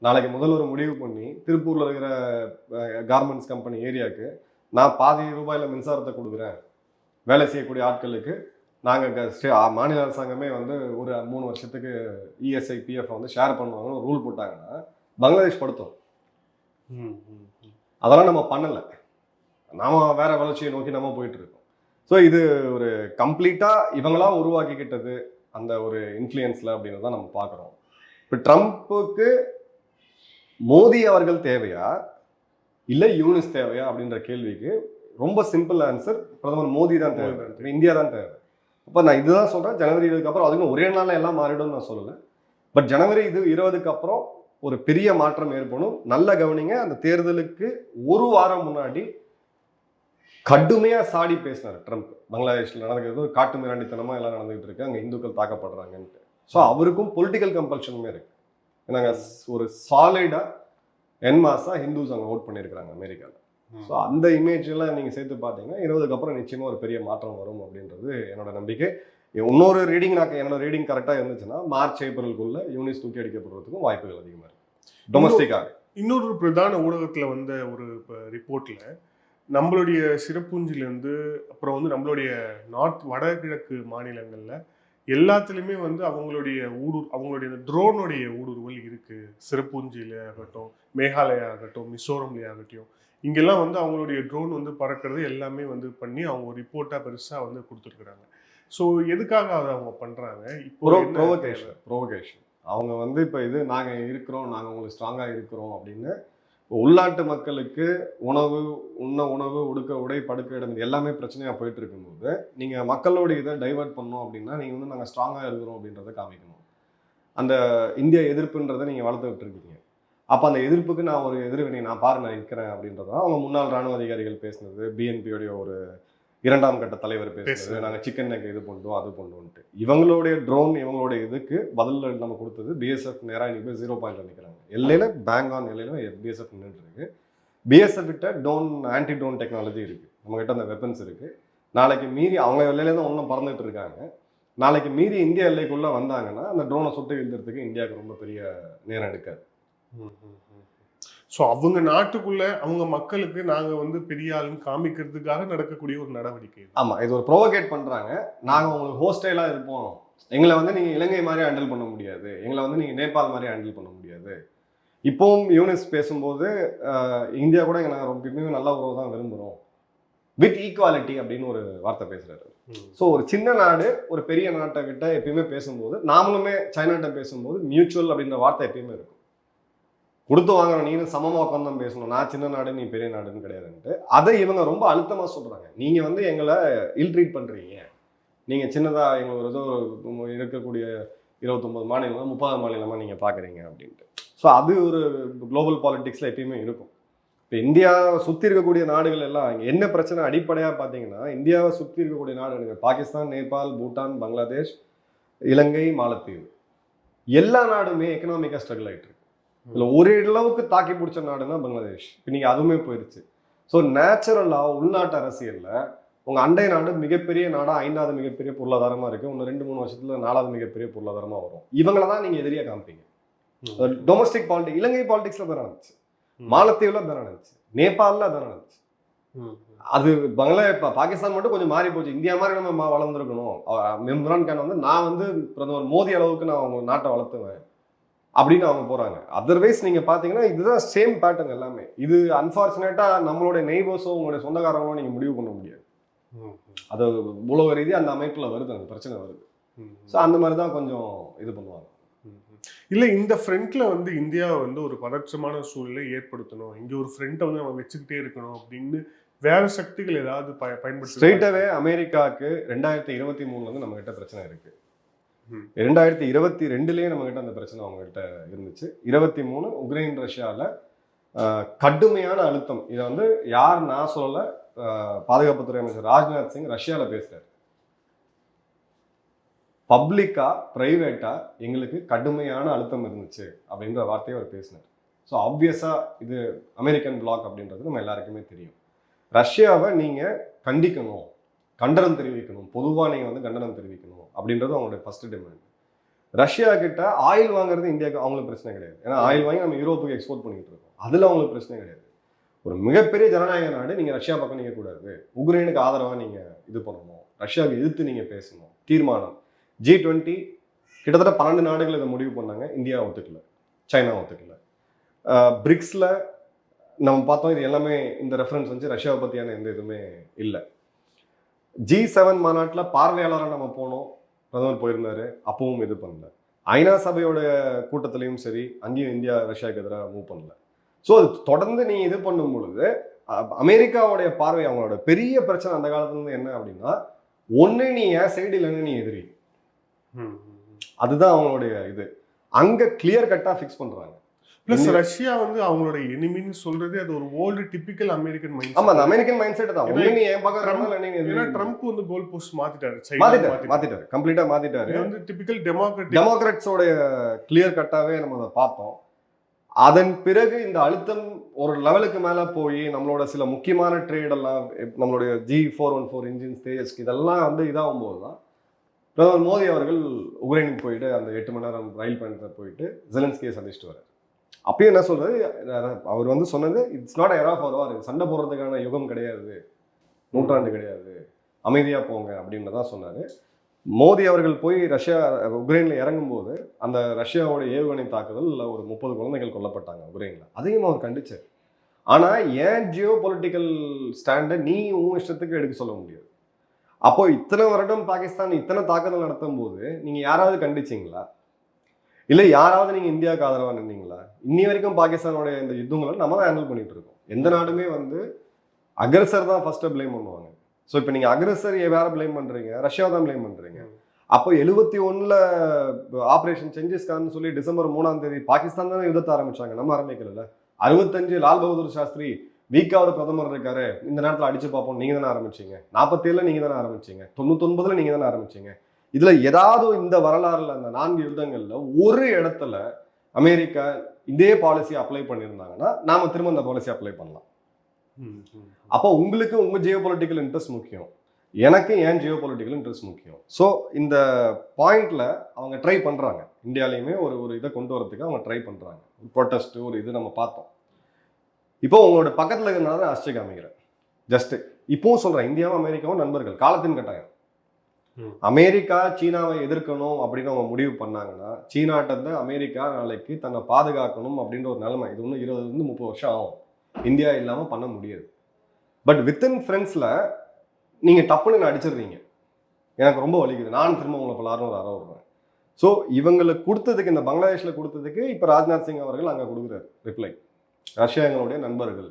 நாளைக்கு முதல்வர் முடிவு பண்ணி திருப்பூரில் இருக்கிற கார்மெண்ட்ஸ் கம்பெனி ஏரியாவுக்கு நான் பாதி ரூபாயில் மின்சாரத்தை கொடுக்குறேன், வேலை செய்யக்கூடிய ஆட்களுக்கு நாங்கள் மாநில அரசாங்கமே வந்து ஒரு 3 வருஷத்துக்கு இஎஸ்ஐ பிஎஃப் வந்து ஷேர் பண்ணுவாங்கன்னு ரூல் போட்டாங்கன்னா பங்களாதேஷ் படுத்தும். அதெல்லாம் நம்ம பண்ணலை. நாம வேற வளர்ச்சியை நோக்கி நம்ம போயிட்டு இருக்கோம். ஸோ இது ஒரு கம்ப்ளீட்டாக இவங்களா உருவாக்கிக்கிட்டது அந்த ஒரு இன்ஃப்ளூயன்ஸில் அப்படின்னு தான் நம்ம பார்க்குறோம். இப்போ ட்ரம்ப்புக்கு மோடி அவர்கள் தேவையா இல்லை யூனிஸ் தேவையா அப்படின்ற கேள்விக்கு ரொம்ப சிம்பிள் ஆன்சர், பிரதமர் மோடி தான் தேவை, இந்தியா தான் தேவை. அப்போ நான் இதுதான் சொல்கிறேன், ஜனவரி 20க்கு அப்புறம் அதுக்கும் ஒரே நாளில் எல்லாம் மாறிடும்னு நான் சொல்லலை. பட் ஜனவரி 20க்கு அப்புறம் ஒரு பெரிய மாற்றம் ஏற்படும். நல்ல கவனிங்க, அந்த தேர்தலுக்கு ஒரு வாரம் முன்னாடி கடுமையாக சாடி பேசினார் ட்ரம்ப். பங்களாதேஷில் நடந்துக்கிறது ஒரு காட்டு மிராண்டித்தனமாக எல்லாம் நடந்துகிட்டு இருக்கு, அங்கே இந்துக்கள் தாக்கப்படுறாங்கன்ட்டு. ஸோ அவருக்கும் பொலிட்டிக்கல் கம்பல்ஷனுமே இருக்கு. ஏன்னாங்க ஒரு சாலிடாக என்மாஸாக ஹிந்துஸ் அங்கே ஓட் பண்ணியிருக்கிறாங்க அமெரிக்காவில். ஸோ அந்த இமேஜ் எல்லாம் நீங்கள் சேர்த்து பார்த்தீங்கன்னா 20க்கு அப்புறம் நிச்சயமாக ஒரு பெரிய மாற்றம் வரும் அப்படின்றது என்னோட நம்பிக்கை. இன்னொரு ரீடிங் என்னோட ரீடிங் கரெக்டாக இருந்துச்சுன்னா மார்ச் ஏப்ரலுக்குள்ள யூனிஸ் தூக்கி அடிக்கப்படுறதுக்கும் வாய்ப்புகள் அதிகமாக இருக்கு டொமஸ்டிக்காக. இன்னொரு பிரதான ஊடகத்தில் வந்த ஒரு ரிப்போர்ட்ல நம்மளுடைய சிறப்புஞ்சிலேருந்து அப்புறம் வந்து நம்மளுடைய வடகிழக்கு மாநிலங்கள்ல எல்லாத்துலேயுமே வந்து அவங்களுடைய ட்ரோனுடைய ஊடுருவல் இருக்கு. சிறப்புஞ்சியில ஆகட்டும், மேகாலயா ஆகட்டும், மிசோரம்லேயே ஆகட்டும், இங்கெல்லாம் வந்து அவங்களுடைய ட்ரோன் வந்து பறக்கிறது எல்லாமே வந்து பண்ணி அவங்க ஒரு ரிப்போர்ட்டாக பெருசாக வந்து கொடுத்துருக்குறாங்க. ஸோ எதுக்காக அதை அவங்க பண்ணுறாங்க? இப்போ ப்ரோவகேஷன். அவங்க வந்து இப்போ இது நாங்கள் இருக்கிறோம், நாங்கள் உங்களுக்கு ஸ்ட்ராங்காக இருக்கிறோம் அப்படின்னு உள்நாட்டு மக்களுக்கு உணவு உடுக்க உடை படுக்க இடம் இது எல்லாமே பிரச்சனையாக போயிட்டு இருக்கும்போது நீங்கள் மக்களோட இதை டைவெர்ட் பண்ணோம் அப்படின்னா நீங்கள் வந்து நாங்கள் ஸ்ட்ராங்காக இருக்கிறோம் அப்படின்றத காமிக்கணும். அந்த இந்திய எதிர்ப்புன்றதை நீங்கள் வளர்த்துக்கிட்டு இருக்கீங்க. அப்போ அந்த எதிர்ப்புக்கு நான் ஒரு எதிர்வினை நான் இருக்கிறேன் அப்படின்றதான் அவங்க முன்னாள் ராணுவ அதிகாரிகள் பேசினது, பிஎன்பியோடைய ஒரு 2ஆம் கட்ட தலைவர் பேசுறது, நாங்கள் சிக்கன் நெக் இது பண்ணுறோம் அது பண்ணுவோன்ட்டு. இவங்களுடைய ட்ரோன் இவங்களுடைய இதுக்கு பதில் நம்ம கொடுத்தது பிஎஸ்எஃப் நேராக இன்னைக்கு போய் 0 பாயிண்ட்ல நிற்கிறாங்க. எல்லையில் பேங்கான் எல்லையில் பிஎஸ்எஃப் நின்றுட்டு இருக்கு. பிஎஸ்எஃப் கிட்ட ஆன்டி ட்ரோன் டெக்னாலஜி இருக்குது, நம்மகிட்ட அந்த வெப்பன்ஸ் இருக்குது. நாளைக்கு மீறி அவங்க எல்லையில தான் ஒன்றும் பறந்துட்டு இருக்காங்க. நாளைக்கு மீறி இந்திய எல்லைக்குள்ளே வந்தாங்கன்னா அந்த ட்ரோனை சுட்டு வீழ்த்துறதுக்கு இந்தியாவுக்கு ரொம்ப பெரிய நேரம் எடுக்காது. ஸோ அவங்க நாட்டுக்குள்ள அவங்க மக்களுக்கு நாங்க வந்து பெரிய ஆளுன்னு காமிக்கிறதுக்காக நடக்கக்கூடிய ஒரு நடவடிக்கை. ஆமா, இது ஒரு ப்ரோவோகேட் பண்றாங்க. நாங்க உங்களுக்கு ஹோஸ்டைலா இருப்போம், எங்களை வந்து நீங்க இலங்கை மாதிரி ஹேண்டில் பண்ண முடியாது, எங்களை வந்து நீங்க நேபாள் மாதிரி ஹேண்டில் பண்ண முடியாது. இப்போவும் யூனிஸ் பேசும்போது இந்தியா கூட நாங்கள் எப்பயுமே நல்ல உறவு தான் விரும்புகிறோம், வித் ஈக்குவாலிட்டி அப்படின்னு ஒரு வார்த்தை பேசுறாரு. ஸோ ஒரு சின்ன நாடு ஒரு பெரிய நாட்டை கிட்ட எப்பயுமே பேசும்போது, நாமளுமே சைனாட்ட பேசும்போது மியூச்சுவல் அப்படின்ற வார்த்தை எப்பயுமே இருக்கும். கொடுத்து வாங்குறோம், நீனும் சமமாக உட்காந்து தான் பேசணும், நான் சின்ன நாடு நீ பெரிய நாடுன்னு கிடையாதுன்ட்டு. அதை இவங்க ரொம்ப அழுத்தமாக சொல்கிறாங்க. நீங்கள் வந்து எங்களை இல்ட்ரீட் பண்ணுறீங்க, நீங்கள் சின்னதாக எங்களை ஒரு ஏதோ இருக்கக்கூடிய 29 மாநிலம் 30 மாநிலமாக நீங்கள் பார்க்குறீங்க அப்படின்ட்டு. ஸோ அது ஒரு குளோபல் பாலிட்டிக்ஸில் எப்பயுமே இருக்கும். இப்போ இந்தியாவை சுற்றி இருக்கக்கூடிய நாடுகள் எல்லாம் என்ன பிரச்சனை அடிப்படையாக பார்த்தீங்கன்னா, இந்தியாவை சுற்றி இருக்கக்கூடிய நாடுகள் பாகிஸ்தான், நேபாள், பூட்டான், பங்களாதேஷ், இலங்கை, மாலத்தீவு எல்லா நாடுமே எக்கனாமிக்காக ஸ்ட்ரகிள் ஆகிட்டு இருக்கு. இல்லை ஒரு அளவுக்கு தாக்கி பிடிச்ச நாடுன்னா பங்களாதேஷ். இப்போ நீங்கள் அதுவுமே போயிடுச்சு. ஸோ நேச்சுரலாக உள்நாட்டு அரசியலில் உங்கள் அண்டை நாடு மிகப்பெரிய நாடாக 5வது மிகப்பெரிய பொருளாதாரமாக இருக்குது, இன்னும் 2-3 வருஷத்தில் 4வது மிகப்பெரிய பொருளாதாரமாக வரும். இவங்களை தான் நீங்கள் எதிரியாக காமிப்பீங்க. டொமஸ்டிக் பாலிடிக்ஸ் இலங்கை பாலிடிக்ஸில் தான் நடந்துச்சு, மாலத்தீவில் தான் நடந்துச்சு, நேபாளில் தான் நடந்துச்சு. அது பாகிஸ்தான் மட்டும் கொஞ்சம் மாறி போச்சு. இந்தியா மாதிரி நம்ம வளர்ந்துருக்கணும். இம்ரான் கான் வந்து நான் வந்து பிரதமர் மோடி அளவுக்கு நான் அவங்க நாட்டை வளர்த்துவேன் அப்படின்னு அவங்க போறாங்க. அதர்வைஸ் நீங்க பாத்தீங்கன்னா இதுதான் சேம் பேட்டர்ன் எல்லாமே. இது அன்பார்ச்சுனேட்டா நம்மளுடைய நெய்பர்ஸோ உங்களுடைய சொந்தக்காரங்களோ நீங்க முடிவு பண்ண முடியாது. அது உலக ரீதி அந்த அமைப்புல வருது, அந்த பிரச்சனை வருது. ஸோ அந்த மாதிரி தான் கொஞ்சம் இது பண்ணுவாங்க. இல்லை இந்த ஃப்ரண்ட்ல வந்து இந்தியாவை வந்து ஒரு பதற்றமான சூழ்நிலை ஏற்படுத்தணும், இங்கே ஒரு ஃப்ரண்ட்டை வந்து நம்ம வச்சுக்கிட்டே இருக்கணும் அப்படின்னு வேற சக்திகள் ஏதாவது பயன்படுத்தி ஸ்ட்ரெயிட்டாவே அமெரிக்காவுக்கு 2023 வந்து நம்ம கிட்ட பிரச்சனை இருக்கு. 2022 நம்ம கிட்ட அந்த பிரச்சனை அவங்க கிட்ட இருந்துச்சு. 23 உக்ரைன் ரஷ்யாவில் கடுமையான அழுத்தம். இதை வந்து யார் நான் சொல்லல, பாதுகாப்புத்துறை அமைச்சர் ராஜ்நாத் சிங் ரஷ்யாவில் பேசுறாரு. பப்ளிக்கா பிரைவேட்டா எங்களுக்கு கடுமையான அழுத்தம் இருந்துச்சு அப்படின்ற வார்த்தையை அவர் பேசினார். ஸோ ஆப்வியஸா இது அமெரிக்கன் பிளாக் அப்படின்றது நம்ம எல்லாருக்குமே தெரியும். ரஷ்யாவை நீங்க கண்டிக்கணும், கண்டனம் தெரிவிக்கணும், பொதுவாக நீங்கள் வந்து கண்டனம் தெரிவிக்கணும் அப்படின்றது அவங்களுடைய ஃபர்ஸ்ட் டிமாண்ட். ரஷ்யா கிட்ட ஆயில் வாங்குறது இந்தியாவுக்கு அவங்களுக்கு பிரச்சனை கிடையாது. ஏன்னா ஆயில் வாங்கி நம்ம யூரோப்புக்கு எக்ஸ்போர்ட் பண்ணிட்டு இருக்கோம், அதில் அவங்களுக்கு பிரச்சனை கிடையாது. ஒரு மிகப்பெரிய ஜனநாயக நாடு, நீங்கள் ரஷ்யா பக்கம் நீங்கள் கூடாது, உக்ரைனுக்கு ஆதரவாக நீங்கள் இது பண்ணணும், ரஷ்யாவுக்கு எதிர்த்து நீங்கள் பேசணும். தீர்மானம் G20 கிட்டத்தட்ட 12 நாடுகள் இதை முடிவு பண்ணாங்க. இந்தியா ஒத்துக்கல, சைனா ஒத்துக்கல. பிரிக்ஸில் நம்ம பார்த்தோம் இது எல்லாமே இந்த ரெஃபரன்ஸ் வந்து ரஷ்யாவை பற்றியான எந்த இதுவுமே இல்லை. G7 மாநாட்டில் பார்வையாளராக நம்ம போனோம், பிரதமர் போயிருந்தாரு, அப்பவும் இது பண்ணல. ஐநா சபையோட கூட்டத்திலையும் சரி, அங்கேயும் இந்தியா ரஷ்யாவுக்கு எதிராக மூவ் பண்ணல. ஸோ அது தொடர்ந்து நீ இது பண்ணும் பொழுது அமெரிக்காவுடைய பார்வை, அவங்களோட பெரிய பிரச்சனை அந்த காலத்துல இருந்து என்ன அப்படின்னா, ஒன்று நீ என் சைடு இல்லைன்னு நீ எதிரி. அதுதான் அவங்களுடைய இது. அங்க கிளியர் கட்டா ஃபிக்ஸ் பண்றாங்க. பிளஸ் ரஷ்யா வந்து அவங்களோட எனிமின்னு சொல்றது அது ஒரு ஓல்டு டிபிக்கல் அமெரிக்கன் மைண்ட். ஆமா, அந்த அமெரிக்கன் மைண்ட் செட் தான். ஒண்ணு நீ ஏன் பக்கம் ஏன்னா ட்ரம்ப் வந்து கோல் போஸ்ட் மாத்திட்டாரு, மாத்திட்டாரு, கம்ப்ளீட்டா மாத்திட்டாரு. இது வந்து டிபிக்கல் டெமோக்ராட்ஸோட கிளியர் கட்டாவே நம்ம அதை பார்த்தோம். அதன் பிறகு இந்த அழுத்தம் ஒரு லெவலுக்கு மேல போய் நம்மளோட சில முக்கியமான ட்ரேட் எல்லாம், நம்மளுடைய G414 இன்ஜின்ஸ், தேஜஸ்க்கு இதெல்லாம் வந்து இதாகும் போது தான் பிரதமர் மோடி அவர்கள் உக்ரைனுக்கு போயிட்டு அந்த 8 மணி நேரம் ரயில் பயணத்தை போயிட்டு ஜெலன்ஸ்கியை சந்திச்சுட்டு வர்றாரு. அப்பயும் என்ன சொல்றது, அவர் வந்து சொன்னது இட்ஸ் நாட் எரா ஃபார் வார், சண்டை போடுறதுக்கான யுகம் கிடையாது, நூற்றாண்டு கிடையாது, அமைதியா போங்க அப்படின்னு தான் சொன்னாரு. மோடி அவர்கள் போய் உக்ரைன்ல இறங்கும் போது அந்த ரஷ்யாவோட ஏவுகணை தாக்குதல் ஒரு 30 குழந்தைகள் கொல்லப்பட்டாங்க உக்ரைன்ல. அதையும் அவர் கண்டிச்சார். ஆனா ஏன் ஜியோ பொலிட்டிக்கல் ஸ்டாண்டை நீ உன் இஷ்டத்துக்கு எடுக்க சொல்ல முடியாது. அப்போ இத்தனை வருடம் பாகிஸ்தான் இத்தனை தாக்குதல் நடத்தும் போது நீங்க யாராவது கண்டிச்சிங்களா? இல்லை யாராவது நீங்க இந்தியாவுக்கு ஆதரவா நின்றீங்களா? இன்னி வரைக்கும் பாகிஸ்தானோட இந்த யுத்தங்களை நம்ம தான் ஹேண்டில் பண்ணிட்டு இருக்கோம். எந்த நாடுமே வந்து அக்ரஸர் தான் ஃபர்ஸ்ட் பிளேம் பண்ணுவாங்க. ஸோ இப்போ நீங்கள் அக்ரஸர் வேற பிளேம் பண்ணுறீங்க, ரஷ்யாவை தான் பிளேம் பண்ணுறீங்க. அப்போ 71 ஆப்ரேஷன் செஞ்சிஸ்கான்னு சொல்லி டிசம்பர் 3ஆம் தேதி பாகிஸ்தான் தானே யுத்தத்தை ஆரம்பிச்சாங்க, நம்ம ஆரம்பிக்கல. 65 லால் பகதூர் சாஸ்திரி வீக்காவது பிரதமர் இருக்காரு, இந்த நேரத்தில் அடிச்சு பார்ப்போம் நீங்க தானே ஆரம்பிச்சீங்க. 47 நீங்க தானே ஆரம்பிச்சீங்க, 99 நீங்க தானே ஆரம்பிச்சீங்க. இதுல ஏதாவது இந்த வரலாறுல அந்த 4 யுத்தங்கள்ல ஒரு இடத்துல அமெரிக்கா இதே பாலிசியை அப்ளை பண்ணியிருந்தாங்கன்னா நாம திரும்ப அந்த பாலிசி அப்ளை பண்ணலாம். அப்போ உங்களுக்கு உங்க ஜியோ பொலிட்டிக்கல் இன்ட்ரெஸ்ட் முக்கியம், எனக்கு ஏன் ஜியோ பொலிட்டிக்கல் இன்ட்ரெஸ்ட் முக்கியம். ஸோ இந்த பாயிண்ட்ல அவங்க ட்ரை பண்றாங்க. இந்தியாலையுமே ஒரு இதை கொண்டு வரதுக்கு அவங்க ட்ரை பண்றாங்க. ப்ரொட்டஸ்ட் ஒரு இது நம்ம பார்த்தோம். இப்போ உங்களோட பக்கத்துல இருக்கிறனால ஆஸ்ட்ரே காமிக்கிறேன். ஜஸ்ட் இப்பவும் சொல்றேன், இந்தியாவும் அமெரிக்காவும் நண்பர்கள், காலத்தின் கட்டாயம். அமெரிக்கா சீனாவை எதிர்க்கணும் அப்படின்னு அவங்க முடிவு பண்ணாங்கன்னா, சீனாட்டத்தை அமெரிக்கா நாளைக்கு தன்னை பாதுகாக்கணும் அப்படின்ற ஒரு நிலைமை, இது இன்னும் 20-30 வருஷம் ஆகும். இந்தியா இல்லாம பண்ண முடியாது. பட் வித்தின் ஃப்ரெண்ட்ஸ்ல நீங்க டப்புன்னு அடிச்சிடுறீங்க, எனக்கு ரொம்ப வலிக்குது, நானும் திரும்ப உங்களை பலாரும் ஒரு வருவேன். ஸோ இவங்களுக்கு கொடுத்ததுக்கு, இந்த பங்களாதேஷ்ல கொடுத்ததுக்கு இப்போ ராஜ்நாத் சிங் அவர்கள் அங்கே கொடுக்குறாரு ரிப்ளை, ரஷ்யா எங்களுடைய நண்பர்கள்,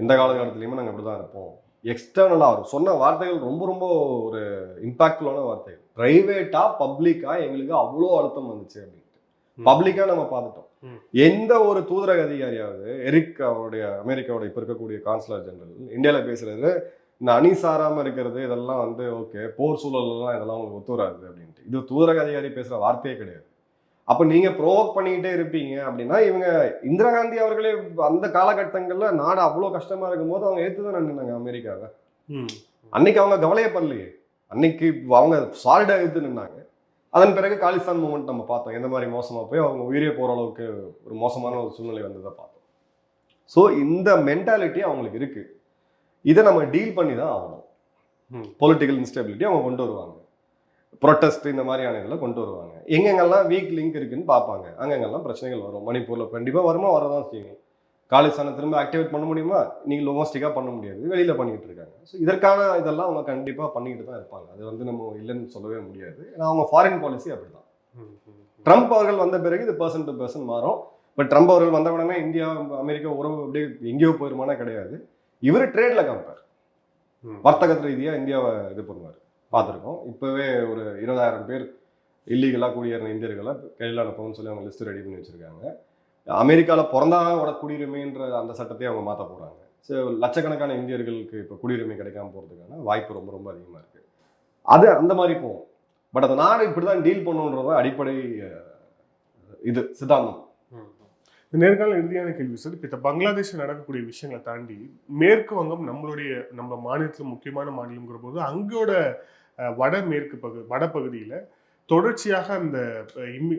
எந்த காலகட்டத்திலையுமே நாங்கள் இப்படி தான் இருப்போம். எக்ஸ்டர்னலாக அவர் சொன்ன வார்த்தைகள் ரொம்ப ரொம்ப ஒரு இம்பாக்ட்ஃபுல்லான வார்த்தைகள். பிரைவேட்டா பப்ளிக்கா எங்களுக்கு அவ்வளோ அழுத்தம் வந்துச்சு அப்படின்ட்டு பப்ளிக்கா நம்ம பார்த்துட்டோம். எந்த ஒரு தூதரக அதிகாரியாவது, எரிக் அவருடைய அமெரிக்காவோட இப்போ இருக்கக்கூடிய கான்சுலர் ஜெனரல் இந்தியாவில் பேசுறது, இந்த அணி சாராம இருக்கிறது இதெல்லாம் வந்து ஓகே, போர் சூழல்லாம் இதெல்லாம் உங்களுக்கு ஒத்து வராது அப்படின்ட்டு, இது தூதரக அதிகாரி பேசுற வார்த்தையே கிடையாது. அப்போ நீங்க ப்ரோவோக் பண்ணிக்கிட்டே இருப்பீங்க அப்படின்னா, இவங்க இந்திரா காந்தி அவர்களே அந்த காலகட்டங்கள்ல நாடு அவ்வளோ கஷ்டமா இருக்கும் போது அவங்க ஏற்றுதான் நின்றாங்க அமெரிக்காவை. அன்னைக்கு அவங்க கவலையப்படலையே, அன்னைக்கு அவங்க சாலிடா எடுத்து நின்னாங்க. அதன் பிறகு காலிஸ்தான் மூமெண்ட் நம்ம பார்த்தோம், எந்த மாதிரி மோசமா போய் அவங்க உயிரே போற அளவுக்கு ஒரு மோசமான ஒரு சூழ்நிலை வந்ததை பார்த்தோம். ஸோ இந்த மென்டாலிட்டி அவங்களுக்கு இருக்கு. இதை நம்ம டீல் பண்ணி தான் ஆகணும். பொலிட்டிக்கல் இன்ஸ்டெபிலிட்டி அவங்க கொண்டு வருவாங்க, ப்ரொட்டஸ்ட் இந்த மாதிரியான இதில் கொண்டு வருவாங்க. எங்கெங்கெல்லாம் வீக் லிங்க் இருக்குன்னு பார்ப்பாங்க, அங்கெங்கெல்லாம் பிரச்சனைகள் வரும். மணிப்பூரில் கண்டிப்பாக வருமா, வரதான் செய்யும். காலிஸ்தானை திரும்ப ஆக்டிவேட் பண்ண முடியுமா, நீங்கள் லொமஸ்டிக்காக பண்ண முடியாது, வெளியில் பண்ணிக்கிட்டு இருக்காங்க. ஸோ இதற்கான இதெல்லாம் அவங்க கண்டிப்பாக பண்ணிக்கிட்டு தான் இருப்பாங்க. அது வந்து நம்ம இல்லைன்னு சொல்லவே முடியாது. ஏன்னா அவங்க ஃபாரின் பாலிசி அப்படி தான். ட்ரம்ப் அவர்கள் வந்த பிறகு இது பர்சன் டு பர்சன் மாறும். பட் ட்ரம்ப் அவர்கள் வந்த உடனே இந்தியா அமெரிக்கா உறவு அப்படியே எங்கேயோ போயிருமானா கிடையாது. இவர் ட்ரேட்ல காமிப்பார், வர்த்தக ரீதியாக இந்தியாவை இது பண்ணுவார். பார்த்துருக்கோம். இப்போவே ஒரு 20,000 பேர் இல்லீகலாக குடியேறின இந்தியர்களை கையில் அனுப்பணும்னு சொல்லி அவங்க லிஸ்ட்டு ரெடி பண்ணி வச்சுருக்காங்க. அமெரிக்காவில் பிறந்தாவோட குடியுரிமைன்ற அந்த சட்டத்தையே அவங்க மாற்ற போகிறாங்க. ஸோ லட்சக்கணக்கான இந்தியர்களுக்கு இப்போ குடியுரிமை கிடைக்காம போகிறதுக்கான வாய்ப்பு ரொம்ப ரொம்ப அதிகமாக இருக்குது. அது அந்த மாதிரி போகும். பட் அந்த நாடு இப்படி தான் டீல் பண்ணுன்றத அடிப்படை இது சித்தாந்தம். நேர்காணல் இறுதியான கேள்வி சார். இப்போ பங்களாதேஷில் நடக்கக்கூடிய விஷயங்களை தாண்டி மேற்கு வங்கம் நம்ம மாநிலத்தில் முக்கியமான மாநிலங்கிற போது அங்கோட வடமேற்கு வடபகுதியில் தொடர்ச்சியாக அந்த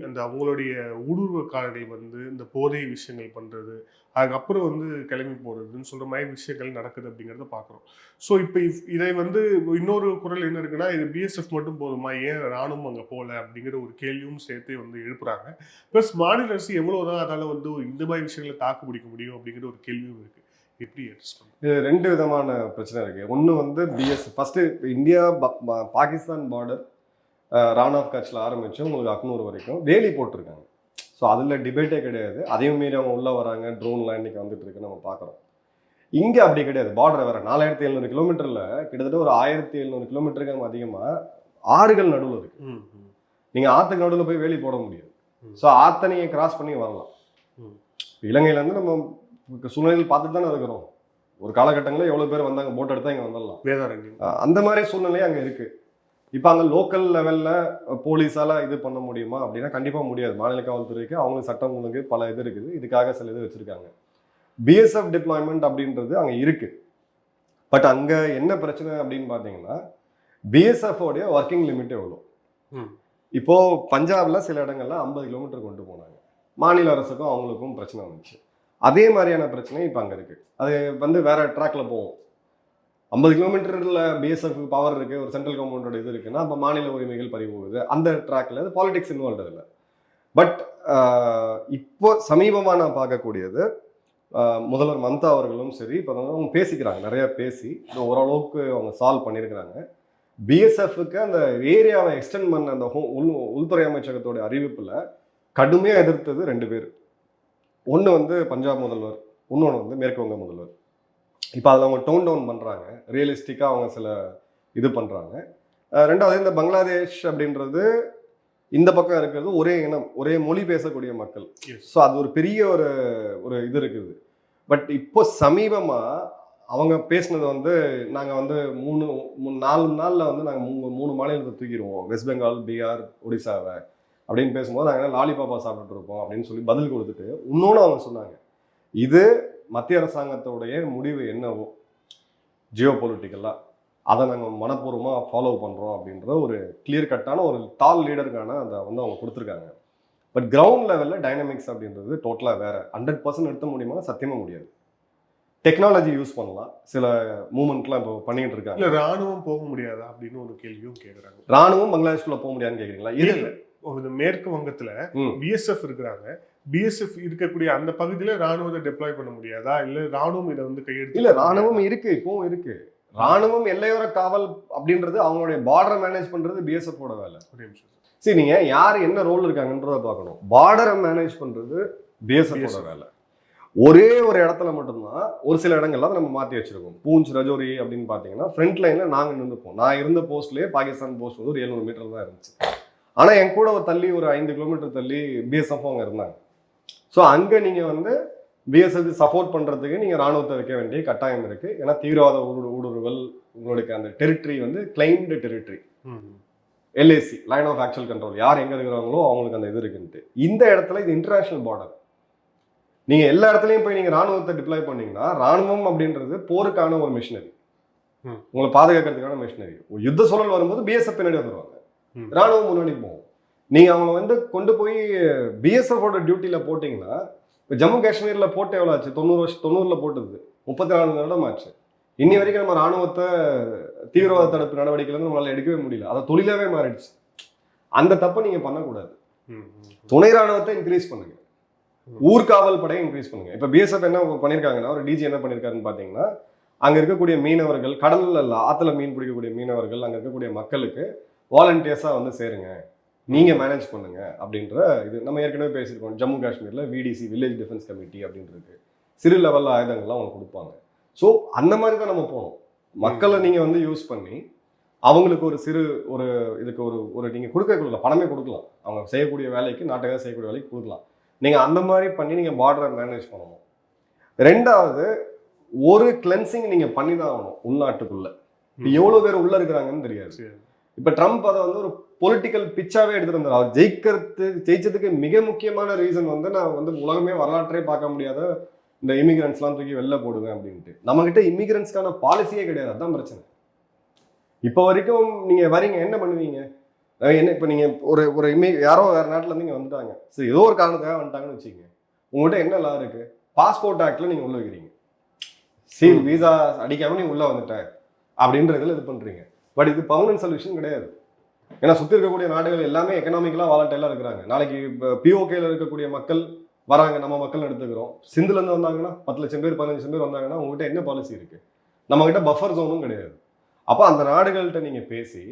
அந்த அவங்களுடைய ஊடுருவக்காரர்கள் வந்து இந்த போதை விஷயங்கள் பண்ணுறது, அதுக்கப்புறம் வந்து கிளம்பி போகிறதுன்னு சொல்கிற மாதிரி விஷயங்கள் நடக்குது அப்படிங்கிறத பார்க்குறோம். ஸோ இப்போ இதை வந்து இன்னொரு குரல் என்ன இருக்குன்னா, இது பிஎஸ்எஃப் மட்டும் போதுமா, ஏன் ராணுவம் அங்கே போகல அப்படிங்கிற ஒரு கேள்வியும் சேர்த்து வந்து எழுப்புறாங்க. ப்ளஸ் மாநில அரசு எவ்வளோதான் அதால் வந்து இந்த மாதிரி விஷயங்களை தாக்கு பிடிக்க முடியும் அப்படிங்கிற ஒரு கேள்வியும் இருக்குது. எப்படி அட்ஜஸ்ட் பண்ணுங்க? இது 2 விதமான பிரச்சனை இருக்குது. ஒன்று வந்து first India Pakistan border Rann of கட்சியில் ஆரம்பித்து உங்களுக்கு அக்னூர் வரைக்கும் வேலி போட்டிருக்காங்க. ஸோ அதில் டிபேட்டே கிடையாது. அதையும் மீறி அவங்க உள்ளே வராங்க, ட்ரோன்லாம் இன்றைக்கி வந்துட்டு இருக்குன்னு நம்ம பார்க்குறோம். இங்கே அப்படி கிடையாது. பார்டர் வேறு 4700 கிலோமீட்டரில் கிட்டத்தட்ட ஒரு 1700 கிலோமீட்டருக்கு நம்ம அதிகமாக ஆறுகள் நடுவில் இருக்குது. நீங்கள் ஆற்றுக்கு நடுவில் போய் வேலி போட முடியாது. ஸோ ஆற்றை நீங்கள் கிராஸ் பண்ணி வரலாம். இலங்கையிலேருந்து நம்ம சூழ்நிலையில் பார்த்துட்டு தானே இருக்கிறோம். ஒரு காலகட்டங்களில் எவ்வளோ பேர் வந்தாங்க, போட் எடுத்தால் இங்கே வந்துடலாம். வேதாரண்யம் அந்த மாதிரி சூழ்நிலையே அங்கே இருக்குது. இப்போ அங்கே லோக்கல் லெவலில் போலீஸால் இது பண்ண முடியுமா அப்படின்னா கண்டிப்பாக முடியாது. மாநில காவல்துறைக்கு அவங்களுக்கு சட்டம் ஒழுங்கு பல இது இருக்குது. இதுக்காக சில இது வச்சுருக்காங்க. பிஎஸ்எஃப் டிப்ளாய்மெண்ட் அப்படின்றது அங்கே இருக்குது. பட் அங்கே என்ன பிரச்சனை அப்படின்னு பார்த்தீங்கன்னா, பிஎஸ்எஃப்ஓடைய ஒர்க்கிங் லிமிட் எவ்வளோ. இப்போது பஞ்சாபில் சில இடங்கள்ல 50 கிலோமீட்டர் கொண்டு போனாங்க. மாநில அரசுக்கும் அவங்களுக்கும் பிரச்சனை வந்துச்சு. அதே மாதிரியான பிரச்சனை இப்போ அங்கே இருக்குது. அது வந்து வேற ட்ராக்ல போகும். 50 கிலோமீட்டரில் பிஎஸ்எஃப் பவர் இருக்குது, ஒரு சென்ட்ரல் கவர்மெண்டோட இது இருக்குன்னா அப்போ மாநில உரிமைகள் பறிபோகுது. அந்த ட்ராக்ல அது பாலிடிக்ஸ் இன்வால்வ் இல்லை. பட் இப்போ சமீபமாக நான் பார்க்கக்கூடியது, முதல்வர் மம்தா அவர்களும் சரி இப்போ அவங்க பேசிக்கிறாங்க, நிறையா பேசி ஓரளவுக்கு அவங்க சால்வ் பண்ணியிருக்கிறாங்க. பிஎஸ்எஃப்க்கு அந்த ஏரியாவை எக்ஸ்டெண்ட் பண்ண அந்த உள்துறை அமைச்சகத்தோட அறிவிப்பில் கடுமையாக எதிர்த்தது 2 பேர். ஒன்று வந்து பஞ்சாப் முதல்வர், இன்னொன்று வந்து மேற்கு வங்க முதல்வர். இப்போ அதில் அவங்க டோன் டவுன் பண்ணுறாங்க, ரியலிஸ்டிக்காக அவங்க சில இது பண்ணுறாங்க. ரெண்டாவது இந்த பங்களாதேஷ் அப்படின்றது இந்த பக்கம் இருக்கிறது ஒரே இனம், ஒரே மொழி பேசக்கூடிய மக்கள். ஸோ அது ஒரு பெரிய ஒரு இது இருக்குது. பட் இப்போ சமீபமாக அவங்க பேசினது வந்து நாங்கள் வந்து 4 நாளில் வந்து நாங்கள் 3 மாநிலத்தை தூக்கிடுவோம், வெஸ்ட் பெங்கால், பீகார், ஒடிசாவை அப்படின்னு பேசும்போது நாங்கள் லாலிபாப்பா சாப்பிட்டுட்டு இருப்போம் அப்படின்னு சொல்லி பதில் கொடுத்துட்டு இன்னொன்று அவங்க சொன்னாங்க, இது மத்திய அரசாங்கத்தோடைய முடிவு என்னவோ ஜியோ பொலிட்டிக்கலாக அதை நாங்கள் மனப்பூர்வமாக ஃபாலோ பண்ணுறோம் அப்படின்ற ஒரு கிளியர் கட்டான ஒரு டால் லீடருக்கான அதை வந்து அவங்க கொடுத்துருக்காங்க. பட் கிரவுண்ட் லெவலில் டைனமிக்ஸ் அப்படின்றது டோட்டலாக வேறு. 100% நிறுத்த முடியுமா? சத்தியமாக முடியாது. டெக்னாலஜி யூஸ் பண்ணலாம், சில மூவ்மெண்ட்லாம் இப்போ பண்ணிக்கிட்டு இருக்காங்க. இல்லை ராணுவம் போக முடியாதா அப்படின்னு ஒரு கேள்வியும் கேட்குறாங்க. ராணுவம் பங்களாதேஷ்குள்ளே போக முடியாதுன்னு கேட்குறீங்களா? இல்லை, மேற்கு வங்கத்துல பிஎஸ்எஃப் இருக்கிறாங்க. பிஎஸ்எஃப் இருக்கக்கூடிய அந்த பகுதியில ராணுவத்தை டெப்ளாய் பண்ண முடியாதா? இல்ல ராணுவம் இதை வந்து கையெழுத்து? இல்ல, ராணுவம் இருக்கு, இப்பவும் இருக்கு. ராணுவம் எல்லையோர காவல் அப்படின்றது அவங்களுடைய பார்டரை மேனேஜ் பண்றது பிஎஸ்எஃப் ஓட வேலை. சரி, நீங்க யார் என்ன ரோல் இருக்காங்கன்றத பார்க்கணும். பார்டரை மேனேஜ் பண்றது பிஎஸ்எஃப் ஓட வேலை. ஒரே ஒரு இடத்துல மட்டும்தான் ஒரு சில இடங்கள்ல நம்ம மாற்றி வச்சிருக்கோம். பூஞ்ச், ரஜோரி அப்படின்னு பார்த்தீங்கன்னா ஃப்ரண்ட் லைன்ல நாங்கள் நின்றுப்போம். நான் இருந்த போஸ்ட்லேயே பாகிஸ்தான் போஸ்ட் வந்து ஒரு 700 மீட்டர் தான் இருந்துச்சு. ஆனால் என் கூட ஒரு தள்ளி ஒரு 5 கிலோமீட்டர் தள்ளி பிஎஸ்எஃப் அவங்க இருந்தாங்க. ஸோ அங்கே நீங்கள் வந்து பிஎஸ்எஃப் சப்போர்ட் பண்ணுறதுக்கு நீங்கள் ராணுவத்தை வைக்க வேண்டிய கட்டாயம் இருக்குது. ஏன்னா தீவிரவாத ஊடுருவல் உங்களுக்கு அந்த டெரிட்டரி வந்து claimed territory, LAC, line of actual control, யார் எங்கே இருக்கிறாங்களோ அவங்களுக்கு அந்த இது இருக்குன்ட்டு. இந்த இடத்துல இது இன்டர்நேஷனல் பார்டர். நீங்கள் எல்லா இடத்துலையும் போய் நீங்கள் ராணுவத்தை டிப்ளாய் பண்ணீங்கன்னா, ராணுவம் அப்படின்றது போருக்கான ஒரு மிஷினரி, உங்களை பாதுகாக்கிறதுக்கான மிஷினரி. ஒரு யுத்த சூழல் வரும்போது பிஎஸ்எஃப் பின்னாடி வந்துடுவாங்க, ராணுவம் முன்னாடி போகும். நீங்கள் அவங்க வந்து கொண்டு போய் பிஎஸ்எஃபோட டியூட்டியில் போட்டிங்கன்னா, இப்போ ஜம்மு காஷ்மீரில் போட்டு எவ்வளோ ஆச்சு? 90 போட்டது 34 வருடம் ஆச்சு. இன்னி வரைக்கும் நம்ம ராணுவத்தை தீவிரவாத தடுப்பு நடவடிக்கையிலேருந்து நம்மளால் எடுக்கவே முடியல. அதை தொழிலாகவே மாறிடுச்சு. அந்த தப்பை நீங்கள் பண்ணக்கூடாது. துணை ராணுவத்தை இன்க்ரீஸ் பண்ணுங்க, ஊர்காவல் படையை இன்க்ரீஸ் பண்ணுங்க. இப்போ பிஎஸ்எஃப் என்ன பண்ணியிருக்காங்கன்னா, ஒரு டிஜி என்ன பண்ணியிருக்காருன்னு பார்த்தீங்கன்னா, அங்கே இருக்கக்கூடிய மீனவர்கள், கடலில் ஆற்றுல மீன் பிடிக்கக்கூடிய மீனவர்கள், அங்கே இருக்கக்கூடிய மக்களுக்கு வாலண்டியர்ஸாக வந்து சேருங்க, நீங்கள் மேனேஜ் பண்ணுங்க அப்படின்ற இது நம்ம ஏற்கனவே பேசியிருக்கோம். ஜம்மு காஷ்மீரில் விடிசி, வில்லேஜ் டிஃபென்ஸ் கமிட்டி அப்படின்றது சிறு லெவலில் ஆயுதங்கள்லாம் அவங்க கொடுப்பாங்க. ஸோ அந்த மாதிரி தான் நம்ம போகணும். மக்களை நீங்கள் வந்து யூஸ் பண்ணி அவங்களுக்கு ஒரு சிறு ஒரு இதுக்கு ஒரு நீங்கள் கொடுக்கல, பணமே கொடுக்கலாம். அவங்க செய்யக்கூடிய வேலைக்கு, நாட்டுக்காக செய்யக்கூடிய வேலைக்கு கொடுக்கலாம். நீங்கள் அந்த மாதிரி பண்ணி நீங்கள் பார்டரை மேனேஜ் பண்ணணும். ரெண்டாவது, ஒரு கிளென்சிங் நீங்கள் பண்ணி தான் ஆகணும் உள்நாட்டுக்குள்ள. எவ்வளோ பேர் உள்ள இருக்கிறாங்கன்னு தெரியாது. இப்போ ட்ரம்ப் அதை வந்து ஒரு பொலிட்டிக்கல் பிச்சாவே எடுத்துட்டு வந்தார். அவர் ஜெயிச்சதுக்கு மிக முக்கியமான ரீசன் வந்து, நான் வந்து உலகமே வரலாற்றே பார்க்க முடியாத இந்த இமிகிரன்ஸ்லாம் தூக்கி வெளில போடுவேன் அப்படின்ட்டு. நம்மகிட்ட இமிகிரன்ஸ்க்கான பாலிசியே கிடையாது. அதுதான் பிரச்சனை. இப்போ வரைக்கும் நீங்கள் வரீங்க, என்ன பண்ணுவீங்க? என்ன இப்போ நீங்கள் ஒரு யாரோ வேறு நாட்டிலேருந்து இங்கே வந்துட்டாங்க, சரி ஏதோ ஒரு காரணத்துக்காக வந்துட்டாங்கன்னு வச்சுக்கோங்க. உங்கள்கிட்ட என்ன லா இருக்குது? பாஸ்போர்ட் ஆக்டில் நீங்கள் உள்ள வைக்கிறீங்க, சீல் வீசா அடிக்காமல் நீங்கள் உள்ளே வந்துட்ட அப்படின்றதுல இது பண்ணுறீங்க. பட் இது பர்மனன்ட் சொல்யூஷன் கிடையாது. ஏன்னா சுற்றி இருக்கக்கூடிய நாடுகள் எல்லாமே எக்கனாமிக்கலாக வாலண்டைலாக இருக்கிறாங்க. நாளைக்கு இப்போ பிஓகேல இருக்கக்கூடிய மக்கள் வராங்க, நம்ம மக்கள் எடுத்துக்கிறோம். சிந்துலேருந்து வந்தாங்கன்னா 10 லட்சம் பேர் 15 லட்சம் பேர் வந்தாங்கன்னா உங்கள்கிட்ட என்ன பாலிசி இருக்குது? நம்மகிட்ட பஃபர் ஜோனும் கிடையாது. அப்போ அந்த நாடுகள்கிட்ட நீங்கள் பேசி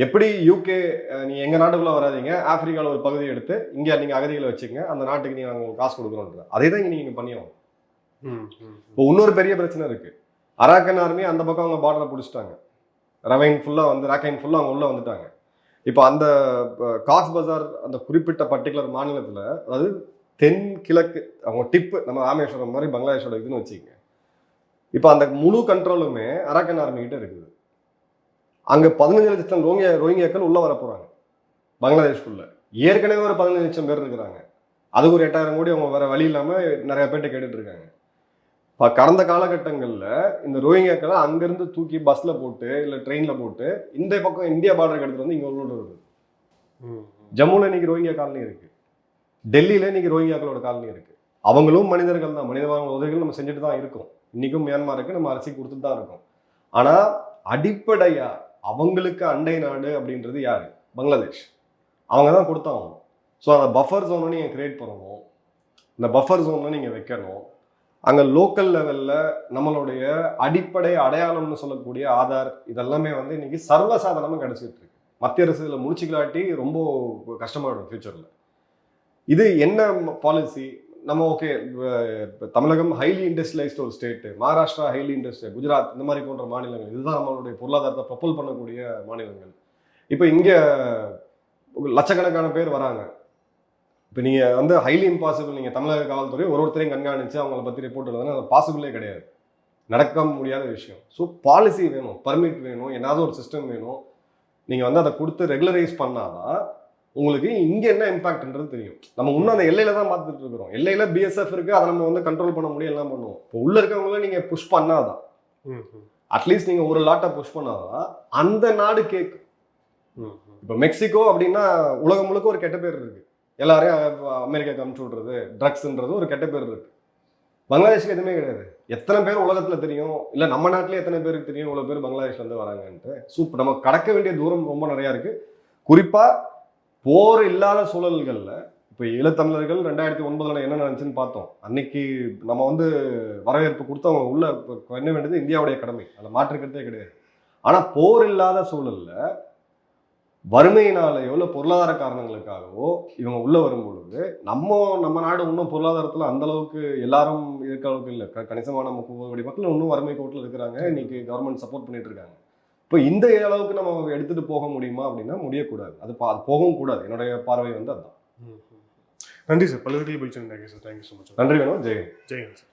எப்படி யூகே நீங்கள் எங்கள் நாட்டுக்குள்ளே வராதிங்க, ஆப்பிரிக்காவில் ஒரு பகுதியை எடுத்து இங்கே நீங்கள் அகதிகளை வச்சுக்கங்க, அந்த நாட்டுக்கு நீங்கள் நாங்கள் காசு கொடுக்குறோன்ற அதே தான் இங்கே நீங்கள் பண்ணியாகும். இப்போ இன்னொரு பெரிய பிரச்சனை இருக்குது. அராக்கன் ஆர்மி அந்த பக்கம் அவங்க பார்டரை பிடிச்சிட்டாங்க, ரவைன் ஃபுல்லாக வந்து ராக்கைன் ஃபுல்லாக அவங்க உள்ளே வந்துட்டாங்க. இப்போ அந்த காக்ஸ் பஜார் அந்த குறிப்பிட்ட பர்டிகுலர் மாநிலத்தில், அதாவது தென் கிழக்கு அவங்க டிப்பு நம்ம ராமேஸ்வரம் மாதிரி பங்களாதேஷோட இதுன்னு வச்சுக்கோங்க. இப்போ அந்த முழு கண்ட்ரோலுமே அராக்கன் ஆர்மிகிட்ட இருக்குது. அங்கே 15 லட்சம் ரோஹிங்கியாக்கள் உள்ளே வர போகிறாங்க பங்களாதேஷ்குள்ளே. ஏற்கனவே ஒரு 15 லட்சம் பேர் இருக்கிறாங்க. அதுக்கு ஒரு 8000 கோடி அவங்க வேறு வழி இல்லாமல் நிறைய பேர்ட்ட கேட்டுட்டு இருக்காங்க. இப்போ கடந்த காலகட்டங்களில் இந்த ரோஹிங்கியாக்களை அங்கேருந்து தூக்கி பஸ்ஸில் போட்டு இல்லை ட்ரெயினில் போட்டு இந்த பக்கம் இந்தியா பார்டருக்கு எடுத்துகிட்டு வந்து இங்கே உள்ள இருக்குது. ஜம்முவில் இன்னைக்கு ரோஹிங்கியா காலனி இருக்குது, டெல்லியில் இன்னைக்கு ரோஹிங்கியாக்களோட காலனி இருக்குது. அவங்களும் மனிதர்கள் தான், மனிதமான உதவிகள் நம்ம செஞ்சுட்டு தான் இருக்கோம். இன்றைக்கும் மியான்மருக்கு நம்ம அரிசி கொடுத்துட்டு தான் இருக்கோம். ஆனால் அடிப்படையாக அவங்களுக்கு அண்டை நாடு அப்படின்றது யார்? பங்களாதேஷ். அவங்க தான் கொடுத்தாங்க. ஸோ அந்த பஃபர் ஜோனை நீங்கள் கிரியேட் பண்ணணும், இந்த பஃபர் ஜோனை நீங்கள் வைக்கணும். அங்கே லோக்கல் லெவலில் நம்மளுடைய அடிப்படை அடையாளம்னு சொல்லக்கூடிய ஆதார் இதெல்லாமே வந்து இன்னைக்கு சர்வசாதாரணமாக கிடச்சிட்டு இருக்கு. மத்திய அரசு இதில் முடிச்சுக்கலாட்டி ரொம்ப கஷ்டமாயிடும் ஃபியூச்சரில். இது என்ன பாலிசி? நம்ம ஓகே, இப்போ தமிழகம் ஹைலி இண்டஸ்ட்ரியலைஸ்ட் ஒரு state, Maharashtra highly industrial, Gujarat இந்த மாதிரி போன்ற மாநிலங்கள் இதுதான் நம்மளுடைய பொருளாதாரத்தை ப்ரொப்பல் பண்ணக்கூடிய மாநிலங்கள். இப்போ இங்கே லட்சக்கணக்கான பேர் வராங்க. இப்போ நீங்கள் வந்து ஹைலி இம்பாசிபிள், நீங்கள் தமிழக காவல்துறை ஒருத்தரையும் கண்காணித்து அவங்கள பற்றி ரிப்போர்ட் எழுதுனா அது பாசிபிளே கிடையாது, நடக்க முடியாத விஷயம். ஸோ பாலிசி வேணும், பர்மிட் வேணும், ஏதாவது ஒரு சிஸ்டம் வேணும். நீங்கள் வந்து அதை கொடுத்து ரெகுலரைஸ் பண்ணாதான் உங்களுக்கு இங்கே என்ன இம்பாக்ட்ன்றது தெரியும். நம்ம இன்னும் அந்த எல்லையில தான் பார்த்துட்டு இருக்கிறோம். எல்லையில் பிஎஸ்எஃப் இருக்குது, அதை நம்ம வந்து கண்ட்ரோல் பண்ண முடியும், எல்லாம் பண்ணுவோம். இப்போ உள்ளே இருக்கவங்கள நீங்கள் புஷ் பண்ணாதான், அட்லீஸ்ட் நீங்கள் ஒரு லாட்டை புஷ் பண்ணாதான் அந்த நாடு கேட்கும். இப்போ மெக்சிகோ அப்படின்னா உலகம் முழுக்க ஒரு கெட்ட பேர் இருக்குது, எல்லாரையும் அமெரிக்காவுக்கு அனுப்பிச்சு விட்றது, ட்ரக்ஸ்ன்றது ஒரு கெட்ட பேர் இருக்குது. பங்களாதேஷுக்கு எதுவுமே கிடையாது. எத்தனை பேர் உலகத்தில் தெரியும், இல்லை நம்ம நாட்டிலே எத்தனை பேருக்கு தெரியும் இவ்வளோ பேர் பங்களாதேஷ்லேருந்து வராங்கன்ட்டு. சூப்பர், நம்ம கடக்க வேண்டிய தூரம் ரொம்ப நிறையா இருக்குது. குறிப்பாக போர் இல்லாத சூழல்களில் இப்போ ஈழத்தமிழர்கள் 2009 என்ன நடந்துச்சுன்னு பார்த்தோம். அன்னைக்கு நம்ம வந்து வரவேற்பு கொடுத்து அவங்க உள்ள பண்ண வேண்டியது இந்தியாவுடைய கடமை, அதில் மாற்றுக்கிறதே கிடையாது. ஆனால் போர் இல்லாத சூழலில் வறுமையினாலேயோ இல்லை பொருளாதார காரணங்களுக்காகவோ இவங்க உள்ளே வரும்பொழுது நம்ம நாடு இன்னும் பொருளாதாரத்தில் அந்தளவுக்கு எல்லாரும் இருக்க அளவுக்கு இல்லை. கணிசமான 30 கோடி மக்கள் இன்னும் வறுமை கோட்டில் இருக்கிறாங்க. இன்னைக்கு கவர்மெண்ட் சப்போர்ட் பண்ணிட்டு இருக்காங்க. இப்போ இந்த அளவுக்கு நம்ம எடுத்துகிட்டு போக முடியுமா அப்படின்னா முடியக்கூடாது. அது போகவும் கூடாது. என்னுடைய பார்வை வந்து அதுதான். நன்றி சார், பல வீட்டில் போய் thank you sir. Thank you so much. நன்றி வேணும். ஜெயன். ஜெயன் சார்.